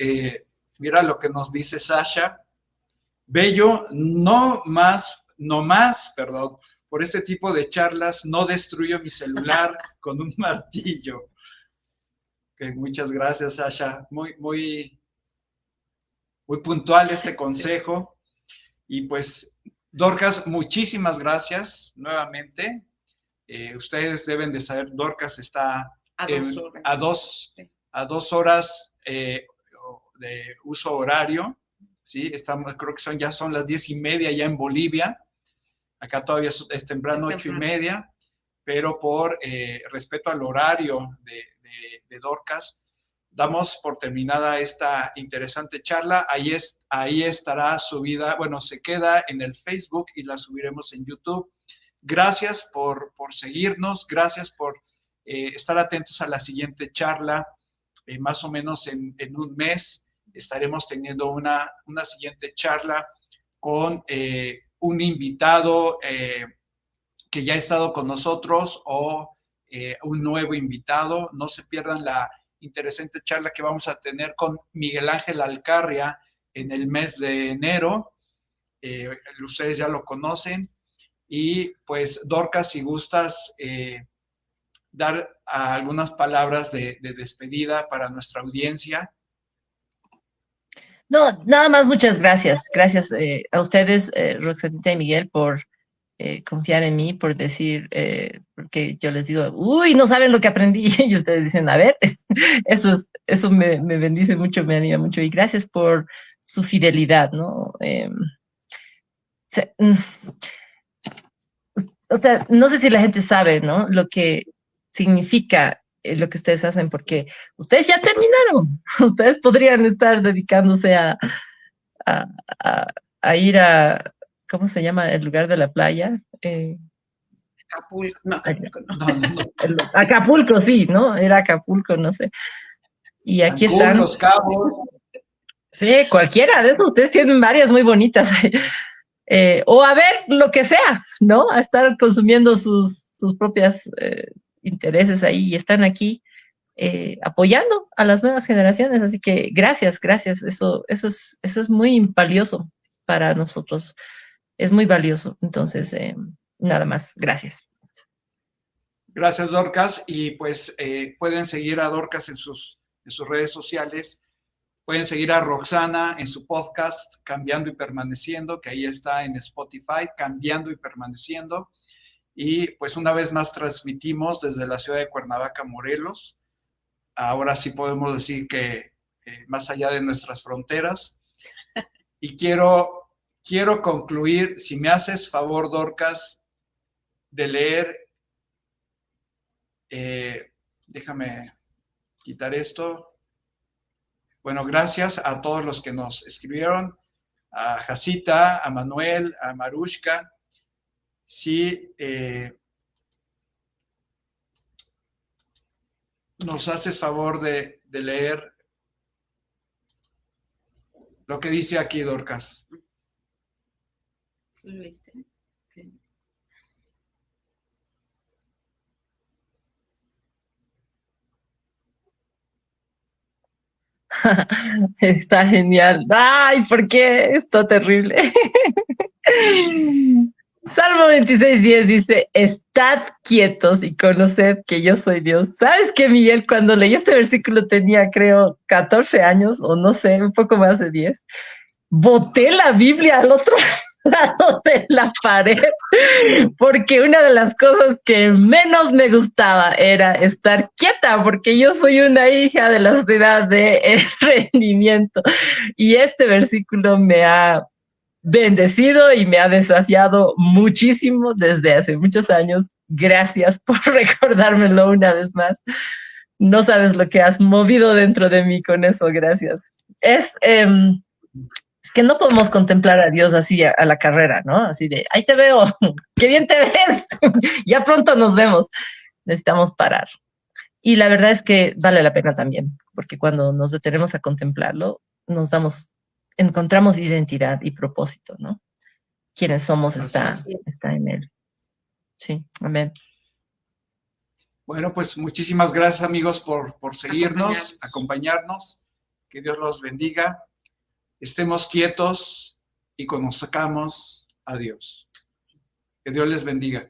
mira lo que nos dice Sasha. Bello, no más, por este tipo de charlas no destruyo mi celular con un martillo. Okay, muchas gracias, Sasha. Muy puntual este consejo. Y pues, Dorcas, muchísimas gracias nuevamente. Ustedes deben de saber, Dorcas está a 2 horas de uso horario. ¿Sí? Creo que ya son las 10:30 ya en Bolivia. Acá todavía es temprano, 8:30. Pero por respeto al horario de Dorcas, damos por terminada esta interesante charla. Ahí estará subida, bueno, se queda en el Facebook y la subiremos en YouTube. Gracias por seguirnos, gracias por estar atentos a la siguiente charla. Más o menos en un mes estaremos teniendo una siguiente charla con un invitado que ya ha estado con nosotros o un nuevo invitado. No se pierdan la interesante charla que vamos a tener con Miguel Ángel Alcarria en el mes de enero. Ustedes ya lo conocen. Y pues, Dorcas, si gustas dar algunas palabras de despedida para nuestra audiencia.
No, nada más, muchas gracias. Gracias a ustedes, Roxanita y Miguel, por confiar en mí por decir, porque yo les digo, uy, no saben lo que aprendí, y ustedes dicen, a ver, eso me bendice mucho, me anima mucho, y gracias por su fidelidad, ¿no? O sea, no sé si la gente sabe, ¿no? Lo que significa lo que ustedes hacen, porque ustedes ya terminaron, ustedes podrían estar dedicándose a, a, a ir a, ¿cómo se llama el lugar de la playa?
Acapulco, no, Acapulco no.
Acapulco, sí, ¿no? Era Acapulco, no sé. Y aquí
Cancún,
están.
Los Cabos.
Sí, cualquiera de esos. Ustedes tienen varias muy bonitas. O a ver lo que sea, ¿no? A estar consumiendo sus propias intereses ahí y están aquí apoyando a las nuevas generaciones. Así que gracias, gracias. Eso es muy valioso para nosotros. Es muy valioso. Entonces, nada más. Gracias.
Gracias, Dorcas. Y pues pueden seguir a Dorcas en sus redes sociales. Pueden seguir a Roxana en su podcast, Cambiando y Permaneciendo, que ahí está en Spotify, Cambiando y Permaneciendo. Y pues una vez más transmitimos desde la ciudad de Cuernavaca, Morelos. Ahora sí podemos decir que más allá de nuestras fronteras. Y quiero concluir, si me haces favor, Dorcas, de leer, déjame quitar esto. Bueno, gracias a todos los que nos escribieron, a Jacita, a Manuel, a Marushka. Sí, nos haces favor de leer lo que dice aquí, Dorcas.
¿Sí lo viste? Okay.
Está genial. Ay, ¿por qué? Está terrible. Salmo 26:10 dice, estad quietos y conoced que yo soy Dios. ¿Sabes qué, Miguel? Cuando leí este versículo tenía, creo, 14 años o no sé, un poco más de 10. Boté la Biblia al otro lado de la pared porque una de las cosas que menos me gustaba era estar quieta, porque yo soy una hija de la sociedad de rendimiento y este versículo me ha bendecido y me ha desafiado muchísimo desde hace muchos años. Gracias por recordármelo una vez más. No sabes lo que has movido dentro de mí con eso, gracias. Es que no podemos contemplar a Dios así a la carrera, ¿no? Así de, ahí te veo, qué bien te ves, ya pronto nos vemos. Necesitamos parar. Y la verdad es que vale la pena también, porque cuando nos detenemos a contemplarlo, encontramos identidad y propósito, ¿no? Quienes somos está en él. Sí, amén.
Bueno, pues muchísimas gracias, amigos, por seguirnos, acompañarnos. Que Dios los bendiga. Estemos quietos y conozcamos a Dios. Que Dios les bendiga.